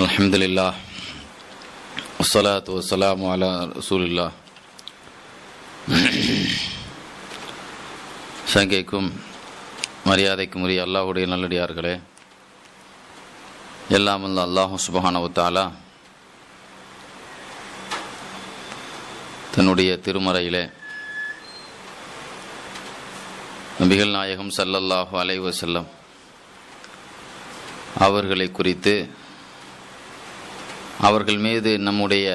அல்ஹம்துலில்லாஹ் வஸ்ஸலாத்து வஸ்ஸலாமு அலா ரசூலில்லாஹ். சங்கைக்கும் மரியாதைக்கும் உரிய அல்லாஹ்வுடைய நல்லடியார்களே, எல்லாம் வல்ல அல்லாஹ் சுப்ஹானஹு வ தஆலா தன்னுடைய திருமறையிலே நபிகள் நாயகம் ஸல்லல்லாஹு அலைஹி வஸல்லம் அவர்களை குறித்து, அவர்கள் மீது நம்முடைய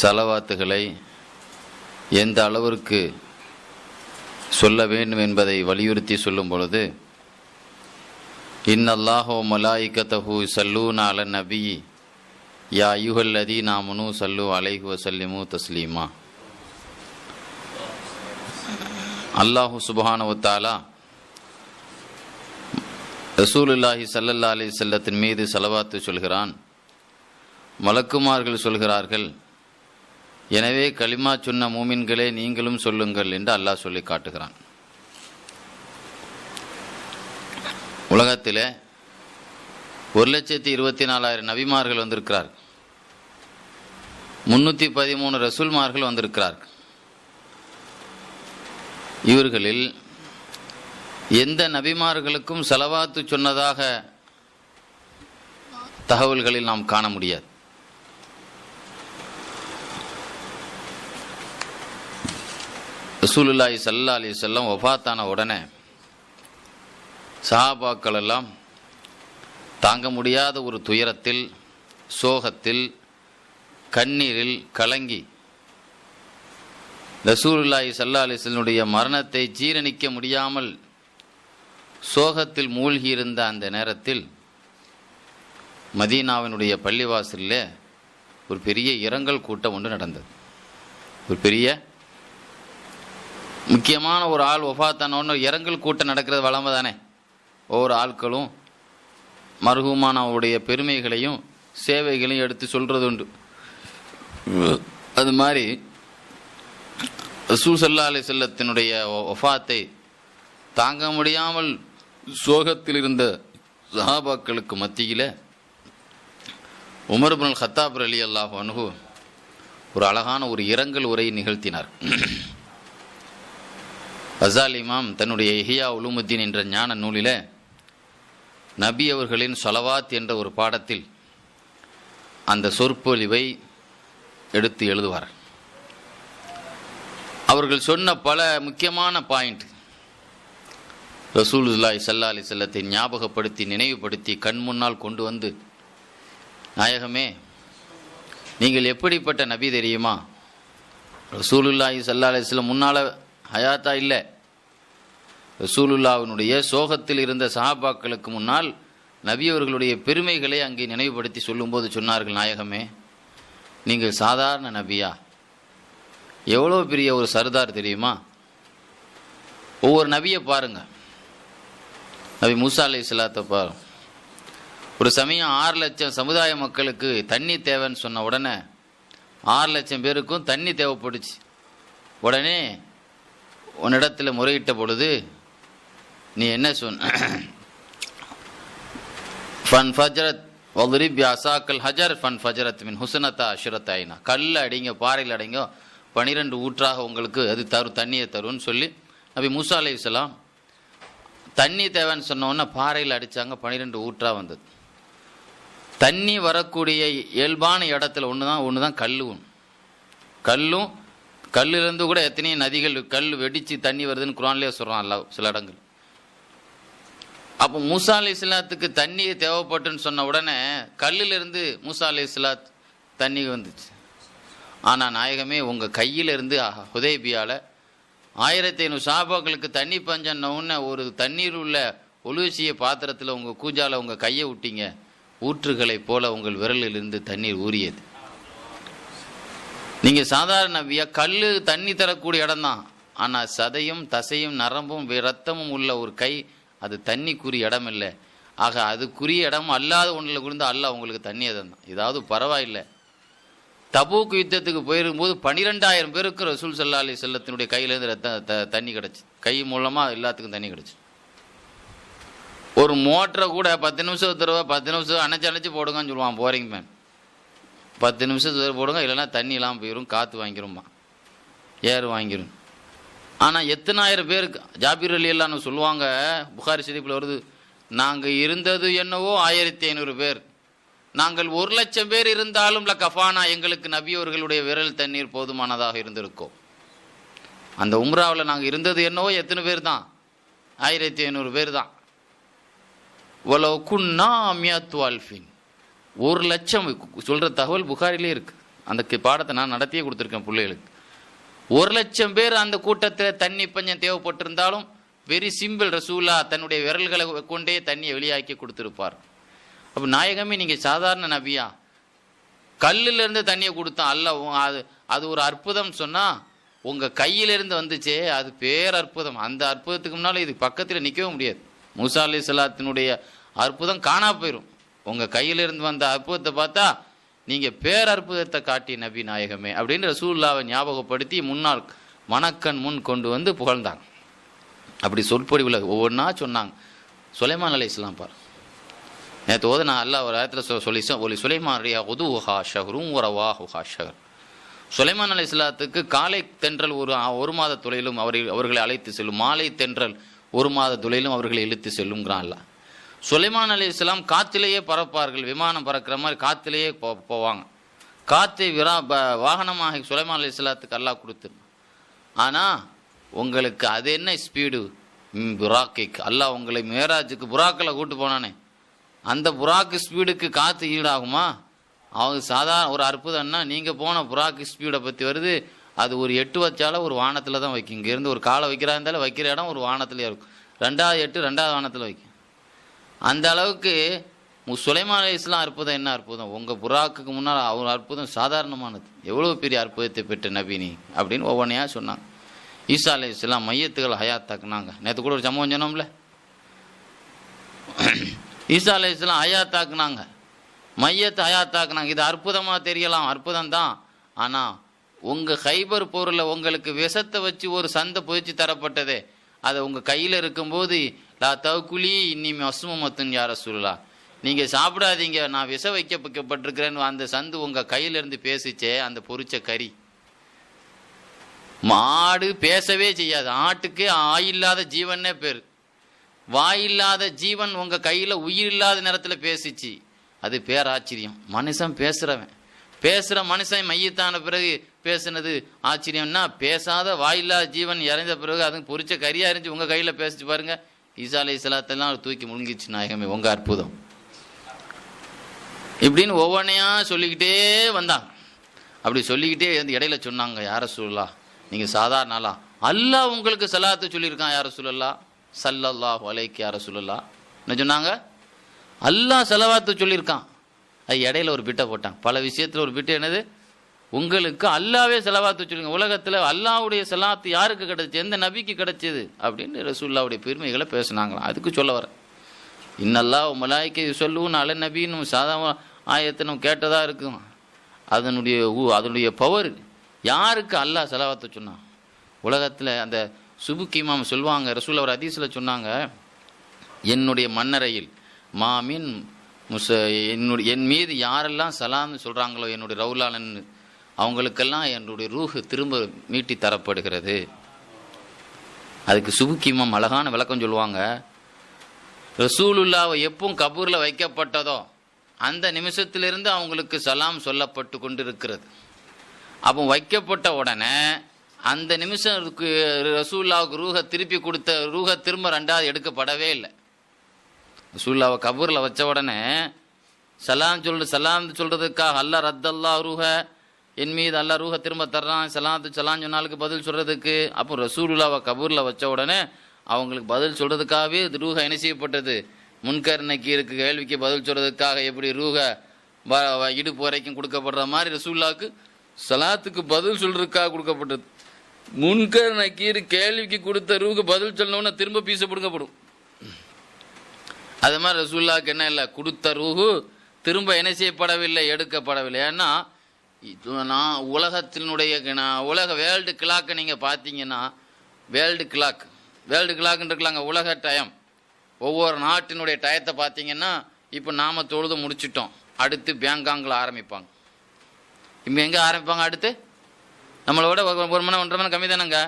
ஸலவாத்துகளை எந்த அளவிற்கு சொல்ல வேண்டும் என்பதை வலியுறுத்தி சொல்லும் பொழுது, இன்னல்லாஹு வ மலாயிகத்தஹு யுஸல்லூன அலன் நபி யா அய்யுஹல்லதீன ஆமனூ ஸல்லூ அலைஹி வஸல்லிமு தஸ்லீமா. அல்லாஹு சுப்ஹானஹு வ தஆலா ரசூலுல்லாஹி ஸல்லல்லாஹு அலைஹி வஸல்லத்தின் மீது ஸலவாத்து சொல்கிறான். மலக்குமார்கள் சொல்கிறார்கள், எனவே கலிமா சொன்ன மூமின்களே நீங்களும் சொல்லுங்கள் என்று அல்லாஹ் சொல்லி காட்டுகிறான். உலகத்தில் 1,24,000 நபிமார்கள் வந்திருக்கிறார், 313 ரசூல்மார்கள் வந்திருக்கிறார்கள். இவர்களில் எந்த நபிமார்களுக்கும் ஸலவாத்து சொன்னதாக தகவல்களில் நாம் காண முடியாது. ரசூலுல்லாஹி ஸல்லல்லாஹு அலைஹி வஸல்லம் வஃபாத்தான உடனே சஹாபாக்கள் எல்லாம் தாங்க முடியாத ஒரு துயரத்தில், சோகத்தில், கண்ணீரில் கலங்கி ரசூலுல்லாஹி ஸல்லல்லாஹு அலைஹி வஸல்லுடைய மரணத்தை ஜீரணிக்க முடியாமல் சோகத்தில் மூழ்கியிருந்த அந்த நேரத்தில் மதீனாவினுடைய பள்ளிவாசலில் ஒரு பெரிய இரங்கல் கூட்டம் ஒன்று நடந்தது. ஒரு பெரிய முக்கியமான ஒரு ஆள் வஃபாத்தான இரங்கல் கூட்டம் நடக்கிறது வளமை தானே. ஒவ்வொரு ஆட்களும் மர்ஹூமானவுடைய பெருமைகளையும் சேவைகளையும் எடுத்து சொல்கிறது உண்டு. அது மாதிரி ரசூல் ஸல்லல்லாஹு அலைஹி வஸல்லத்தினுடைய வஃபாத்தை தாங்க முடியாமல் சோகத்தில் இருந்த சஹாபாக்களுக்கு மத்தியில் உமர் இப்னுல் கத்தாப் ரலியல்லாஹு அன்ஹு ஒரு அழகான ஒரு இரங்கல் உரையை நிகழ்த்தினார். கஸாலி இமாம் தன்னுடைய இஹ்யா உலூமுத்தீன் என்ற ஞான நூலில் நபி அவர்களின் ஸலவாத் என்ற ஒரு பாடத்தில் அந்த சொற்பொழிவை எடுத்து எழுதுவார். அவர்கள் சொன்ன பல முக்கியமான பாயிண்ட் ரசூலுல்லாஹி ஸல்லல்லாஹு அலைஹி வஸல்லத்தை ஞாபகப்படுத்தி, நினைவுபடுத்தி, கண் முன்னால் கொண்டு வந்து, நாயகமே நீங்கள் எப்படிப்பட்ட நபி தெரியுமா? ரசூலுல்லாஹி ஸல்லல்லாஹு அலைஹி வஸல்லம் முன்னால் ஹயாத்தா இல்லை. ரசூலுல்லாஹ்வினுடைய சோகத்தில் இருந்த சஹாபாக்களுக்கு முன்னால் நபி அவர்களுடைய பெருமைகளை அங்கே நினைவுபடுத்தி சொல்லும்போது சொன்னார்கள், நாயகமே நீங்கள் சாதாரண நபியா? எவ்வளோ பெரிய ஒரு சர்தார் தெரியுமா? ஒவ்வொரு நபியை பாருங்க. நபி மூசா அலைஹிஸ்ஸலாத்தை பாருங்க. ஒரு சமயம் 6 லட்சம் சமுதாய மக்களுக்கு தண்ணி தேவைன்னு சொன்ன உடனே 6 லட்சம் பேருக்கும் தண்ணி தேவைப்படுச்சு. உடனே உன்னிடத்தில் முறையிட்ட பொழுது நீ என்ன சொன்ன? ஃபன் ஃபஜரத் வதுரிப் அசாக்கல் ஹஜர் ஃபன் ஃபஜரத் மின் ஹுசனத்தா அஷ்ரத் ஐனா. கல்ல அடிங்க, பாறையில் அடிங்க, 12 ஊற்றாக உங்களுக்கு அது தண்ணியை தரும்னு சொல்லி நபி மூசா அலைஹிஸ்ஸலாம் தண்ணி தேவைன்னு சொன்னோன்னே பாறையில் அடித்தாங்க, 12 ஊற்றா வந்தது. தண்ணி வரக்கூடிய இயல்பான இடத்துல ஒன்று தான் கல்லும் கல்லிருந்து கூட எத்தனையோ நதிகள் கல் வெடித்து தண்ணி வருதுன்னு குர்ஆன்லேயே சொல்கிறான் அல்லாஹ் சில இடங்கள். அப்போ மூசா அலைஹிஸ்ஸலாத்துக்கு தண்ணி தேவைப்பட்டுன்னு சொன்ன உடனே கல்லிலிருந்து மூசா அலைஹிஸ்ஸலாத் தண்ணி வந்துச்சு. ஆனால் நாயகமே உங்கள் கையிலிருந்து ஹுதைபியாவில் 1500 சஹாபாக்களுக்கு தண்ணி பஞ்சன்னொன்னே ஒரு தண்ணீர் உள்ள ஒலுசிய பாத்திரத்தில் உங்கள் கூஜாவில் உங்கள் கையை விட்டீங்க, ஊற்றுகளைப் போல உங்கள் விரலிலிருந்து தண்ணீர் ஊறியது. நீங்கள் சாதாரண நபியா? கல் தண்ணி தரக்கூடிய இடம்தான், ஆனால் சதையும் தசையும் நரம்பும் இரத்தமும் உள்ள ஒரு கை, அது தண்ணிக்குரிய இடம் இல்லை. ஆக அதுக்குரிய இடம் அல்லாத ஒன்றில் குறிந்து அல்லாஹ் உங்களுக்கு தண்ணியை தந்தான். இதாவது பரவாயில்லை, தபூக் யுத்தத்துக்கு போயிருக்கும்போது 12,000 பேருக்கு ரசூல் ஸல்லல்லாஹு அலைஹி வஸல்லத்தினுடைய கையிலேருந்து தண்ணி கிடச்சி, கை மூலமாக எல்லாத்துக்கும் தண்ணி கிடச்சி. ஒரு மோட்டரை கூட 10 நிமிஷம் தருவா, 10 நிமிஷம் அணைச்சி போடுங்கன்னு சொல்லுவான் போரிங் மேன். 10 நிமிஷம் போடுங்க, இல்லைன்னா தண்ணி இல்லாமல் போயிடும், காற்று வாங்கிரும்மா, ஏர் வாங்கிரும். ஆனால் எத்தனாயிரம் பேருக்கு ஜாபீர் அலி அல்லான்னு சொல்லுவாங்க, புகாரி ஷரீஃபில் வருது, நாங்கள் இருந்தது என்னவோ 1500 பேர், நாங்கள் 1,00,000 பேர் இருந்தாலும் கஃபானா, எங்களுக்கு நபியவர்களுடைய விரல் தண்ணீர் போதுமானதாக இருந்திருக்கோம். அந்த உம்ராவில் நாங்கள் இருந்தது என்னவோ எத்தனை பேர் தான், 1500 பேர் தான். வலோ குன்னா மியத்து அல்ஃபின், 1,00,000 சொல்கிற தகவல் புகாரிலே இருக்குது. அந்த பாடத்தை நான் நடத்தியே கொடுத்துருக்கேன் பிள்ளைகளுக்கு. 1,00,000 பேர் அந்த கூட்டத்தில் தண்ணி பஞ்சம் தேவைப்பட்டிருந்தாலும் வெரி சிம்பிள், ரசூலா தன்னுடைய விரல்களை கொண்டே தண்ணியை வெளியாக்கி கொடுத்துருப்பார். அப்போ நாயகமே நீங்கள் சாதாரண நபியா, கல்லிலிருந்து தண்ணியை கொடுத்தா அல்ல, அது ஒரு அற்புதம் சொன்னால் உங்கள் கையிலிருந்து வந்துச்சே அது பேரற்புதம். அந்த அற்புதத்துக்கு முன்னால் இது பக்கத்தில் நிற்கவும் முடியாது. மூசா அலைஹிஸ்ஸலாத்தினுடைய அற்புதம் காணா போயிடும். உங்கள் கையிலிருந்து வந்த அற்புதத்தை பார்த்தா நீங்கள் பேரற்புதத்தை காட்டிய நபி நாயகமே அப்படின்னு ரசூலுல்லாவை ஞாபகப்படுத்தி முன்னால் மணக்கண் முன் கொண்டு வந்து புகழ்ந்தாங்க. அப்படி சொற்பொழிவில் ஒவ்வொன்றா சொன்னாங்க. சுலைமான் அலைஹிஸ்ஸலாம் பார், நேற்று ஓத நான் அல்லாஹ் ஒரு ஆயத்தில் சொல்லிச்சேன், ஒலி சுலைமான் ரியா உதுஹா ஷஹரும் வரவாஹுஹா ஷஹர். சுலைமான் அலைஹிஸ்ஸலாத்துக்கு காலை தென்றல் ஒரு மாத தொலையிலும் அவர்களை அழைத்து செல்லும், மாலை தென்றல் 1 மாத தொலையிலும் அவர்களை இழுத்து செல்லுங்கிறான் அல்லாஹ். சுலைமான் அலைஹிஸ்ஸலாம் காத்திலேயே பறப்பார்கள், விமானம் பறக்கிற மாதிரி காத்திலேயே போவாங்க. காற்றை வாகனமாக சுலைமான் அலைஹிஸ்ஸலாத்துக்கு அல்லாஹ் கொடுத்துருந்தான். ஆனால் உங்களுக்கு அது என்ன ஸ்பீடு, புராக்கிக்கு அல்லாஹ் உங்களை மேராஜுக்கு புறாக்கில் கூட்டு போனானே, அந்த புறாக்கு ஸ்பீடுக்கு காற்று ஈடாகுமா? அவங்க சாதாரண ஒரு அற்புதம்னா, நீங்கள் போன புறாக்கு ஸ்பீடை பற்றி வருது, அது ஒரு 8 வச்சாலும் ஒரு வானத்தில் தான் வைக்கும். இங்கேருந்து ஒரு காலை வைக்கிறா இருந்தாலும் வைக்கிற இடம் ஒரு வானத்துலேயே இருக்கும். 2வது 8 2வது வானத்தில் வைக்கும். அந்த அளவுக்கு சுலைமான் அலைஹிஸ்ஸலாம் அற்புதம் என்ன அற்புதம், உங்கள் புறாக்குக்கு முன்னால் அவர் அற்புதம் சாதாரணமானது. எவ்வளோ பெரிய அற்புதத்தை பெற்ற நபி நீ அப்படின்னு ஒவ்வொன்றையாக சொன்னாங்க. ஈசா அலைஹிஸ்ஸலாம் மையத்துகள் ஹயாத்தாக்குனாங்க. நேற்று கூட ஒரு சம்பவம் சொன்னோம்ல, ஈசா அலைஹிஸ்ஸலாம் ஹயாத்தாக்குனாங்க, மையத்தை ஹயாத்தாக்குனாங்க. இது அற்புதமாக தெரியலாம், அற்புதம் தான். ஆனால் உங்கள் ஹைபர் போரில் உங்களுக்கு விஷத்தை வச்சு ஒரு சந்தை பொதிச்சு தரப்பட்டதே, அதை உங்கள் கையில் இருக்கும்போது லா தவுக்குலி இன்னிமே அசுமத்துன் யார சொல்லலாம், நீங்கள் சாப்பிடாதீங்க, நான் விஷ வைக்கப்பட்டிருக்கிறேன்னு அந்த சந்து உங்கள் கையிலேருந்து பேசிச்சே, அந்த பொரிச்ச கறி. மாடு பேசவே செய்யாது, ஆட்டுக்கு ஆயில்லாத ஜீவன்னே பேர். வாயில்லாத ஜீவன் உங்கள் கையில் உயிர் இல்லாத நேரத்தில் பேசிச்சு, அது பேராச்சரியம். மனுஷன் பேசுகிற மனுஷன் மையத்தான பிறகு பேசுனது ஆச்சரியம்னா, பேசாத வாயில்லாத ஜீவன் இறந்த பிறகு அது பொரிச்ச கறியாக இருந்துச்சு உங்கள் கையில் பேசிச்சு பாருங்கள். ஈசா அலைஹிஸ்ஸலாத்தெல்லாம் தூக்கி முழுங்கிச்சு நாயகமே, உங்கள் அற்புதம். இப்படின்னு ஒவ்வொன்றையா சொல்லிக்கிட்டே வந்தாங்க. அப்படி சொல்லிக்கிட்டே இடையில சொன்னாங்க, யார சொல்லலாம் நீங்கள் சாதாரண ஆளா, அல்லாஹ் உங்களுக்கு சலாத்து சொல்லியிருக்கான் யார சொல்லலாம், ஸல்லல்லாஹு அலைஹி யார சொல்லலாம் என்ன சொன்னாங்க, அல்லாஹ் சலவாத்து சொல்லியிருக்கான். அது இடையில ஒரு பிட்டை போட்டான். பல விஷயத்தில் ஒரு பிட்டு என்னது, உங்களுக்கு அல்லாவே செலவாத்து சொல்லுங்க. உலகத்தில் அல்லாவுடைய செலாத்து யாருக்கு கிடைச்சி, எந்த நபிக்கு கிடைச்சது அப்படின்னு ரசூலுல்லாவுடைய பெருமைகளை பேசினாங்களாம். அதுக்கு சொல்ல வர இன்னல்லாஹ் மலாயிக்கை சொல்லுவோம் அல நபின்னு சாதாரண ஆயத்தை நம்ம கேட்டதாக இருக்கும். அதனுடைய பவர் யாருக்கு அல்லாஹ் செலவாத்து சொன்னான். உலகத்தில் அந்த சுபுக் இமாம் சொல்லுவாங்க, ரசூல் அவர் ஹதீஸில் சொன்னாங்க, என்னுடைய மன்னரையில் மாமின் என் மீது யாரெல்லாம் சலாம்னு சொல்கிறாங்களோ என்னுடைய ரவுலாலன்னு, அவங்களுக்கெல்லாம் என்னுடைய ரூஹு திரும்ப மீட்டி தரப்படுகிறது. அதுக்கு சுபுக்கிமம் அழகான விளக்கம் சொல்லுவாங்க. ரசூலுல்லாவை எப்பவும் கபூரில் வைக்கப்பட்டதோ அந்த நிமிஷத்திலிருந்து அவங்களுக்கு சலாம் சொல்லப்பட்டு கொண்டு இருக்கிறது. அப்போ வைக்கப்பட்ட உடனே அந்த நிமிஷம் ரசூலுல்லாவுக்கு ரூஹை திருப்பி கொடுத்த ரூஹை திரும்ப 2வது எடுக்கப்படவே இல்லை. ரசூலுல்லாவை கபூரில் வச்ச உடனே சலாம் சொல்கிறதுக்காக அல்லா ரத்தல்லா ரூஹ, என் மீது அல்லா ரூஹை திரும்ப தர்றான், சலாம் சொன்னாலுக்கு பதில் சொல்கிறதுக்கு. அப்போ ரசூலுல்லாவை கபூரில் வச்ச உடனே அவங்களுக்கு பதில் சொல்கிறதுக்காகவே இது ரூஹை என்ன செய்யப்பட்டது, முன்கர் நக்கீருக்கு கேள்விக்கு பதில் சொல்கிறதுக்காக எப்படி ரூஹை இடுப்பு வரைக்கும் கொடுக்கப்படுற மாதிரி ரசூலுல்லாவுக்கு சலாத்துக்கு பதில் சொல்கிறதுக்காக கொடுக்கப்பட்டது. முன்கர் நக்கீர் கேள்விக்கு கொடுத்த ரூஹு பதில் சொல்லணும்னா திரும்ப பீச கொடுக்கப்படும். அது மாதிரி ரசூலுல்லாவுக்கு என்ன இல்லை, கொடுத்த ரூஹு திரும்ப என்ன செய்யப்படவில்லை, எடுக்கப்படவில்லை. ஏன்னா நான் உலக வேர்ல்டு கிளாக்கை நீங்கள் பார்த்தீங்கன்னா, வேர்ல்டு கிளாக்குன்னு இருக்கலாங்க, உலக டைம் ஒவ்வொரு நாட்டினுடைய டயத்தை பார்த்தீங்கன்னா இப்போ நாம் தொழுது முடிச்சிட்டோம், அடுத்து பேங்காங்கில் ஆரம்பிப்பாங்க. இப்போ எங்கே ஆரம்பிப்பாங்க? அடுத்து நம்மளோட 1 மணி 1.5 மணி கம்மி தானேங்க.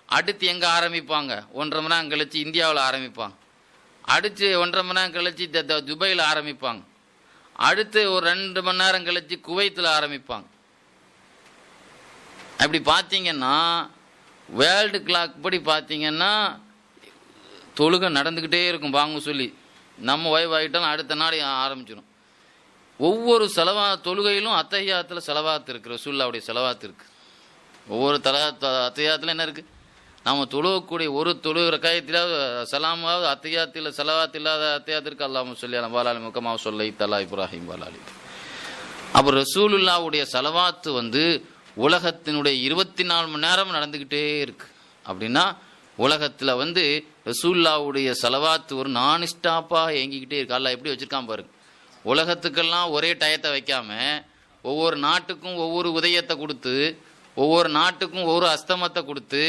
அடுத்து எங்கே ஆரம்பிப்பாங்க? 1.5 மணி நேரம் கழிச்சு இந்தியாவில் ஆரம்பிப்பாங்க. அடுத்து 1.5 மணி நேரம் கழிச்சு துபாயில் ஆரம்பிப்பாங்க. அடுத்து ஒரு 2 மணி நேரம் கழிச்சு குவைத்தில் ஆரம்பிப்பாங்க. அப்படி பார்த்தீங்கன்னா வேர்ல்டு கிளாக் படி பார்த்தீங்கன்னா தொழுகை நடந்துக்கிட்டே இருக்கும். பாங்க சொல்லி நம்ம ஓய்வாயிட்டாலும் அடுத்த நாள் ஆரம்பிச்சிடும். ஒவ்வொரு தொழுகையிலும் அத்தஹியாத்தில் செலவாத்து இருக்குது, ரசூலுல்லாஹ்வுடைய செலவாத்து இருக்குது. ஒவ்வொரு அத்தஹியாத்தில் என்ன இருக்குது? நம்ம தொழுகக்கூடிய ஒரு தொழுகிற ரக்காயத்திலாவது சலாமாவது அத்தஹியாத்தில் செலவாத்து இல்லாத அத்தஹியாத்திற்கு அல்லாஹும்ம ஸல்லி அலா வாலி முகமாக சொல்லை தலா இப்ராஹிம் வாலாலி. அப்போ ரசூலுல்லாஹ்வுடைய செலவாத்து உலகத்தினுடைய 24 மணி நேரம் நடந்துக்கிட்டே இருக்கு. அப்படின்னா உலகத்தில் ரசூலுல்லாஹ்வுடைய செலவாத்து ஒரு நான் ஸ்டாப்பாக இயங்கிக்கிட்டே இருக்கு. அல்லாஹ் எப்படி வச்சுருக்கான் பாருங்க. உலகத்துக்கெல்லாம் ஒரே டயத்தை வைக்காம ஒவ்வொரு நாட்டுக்கும் ஒவ்வொரு உதயத்தை கொடுத்து, ஒவ்வொரு நாட்டுக்கும் ஒவ்வொரு அஸ்தமத்தை கொடுத்து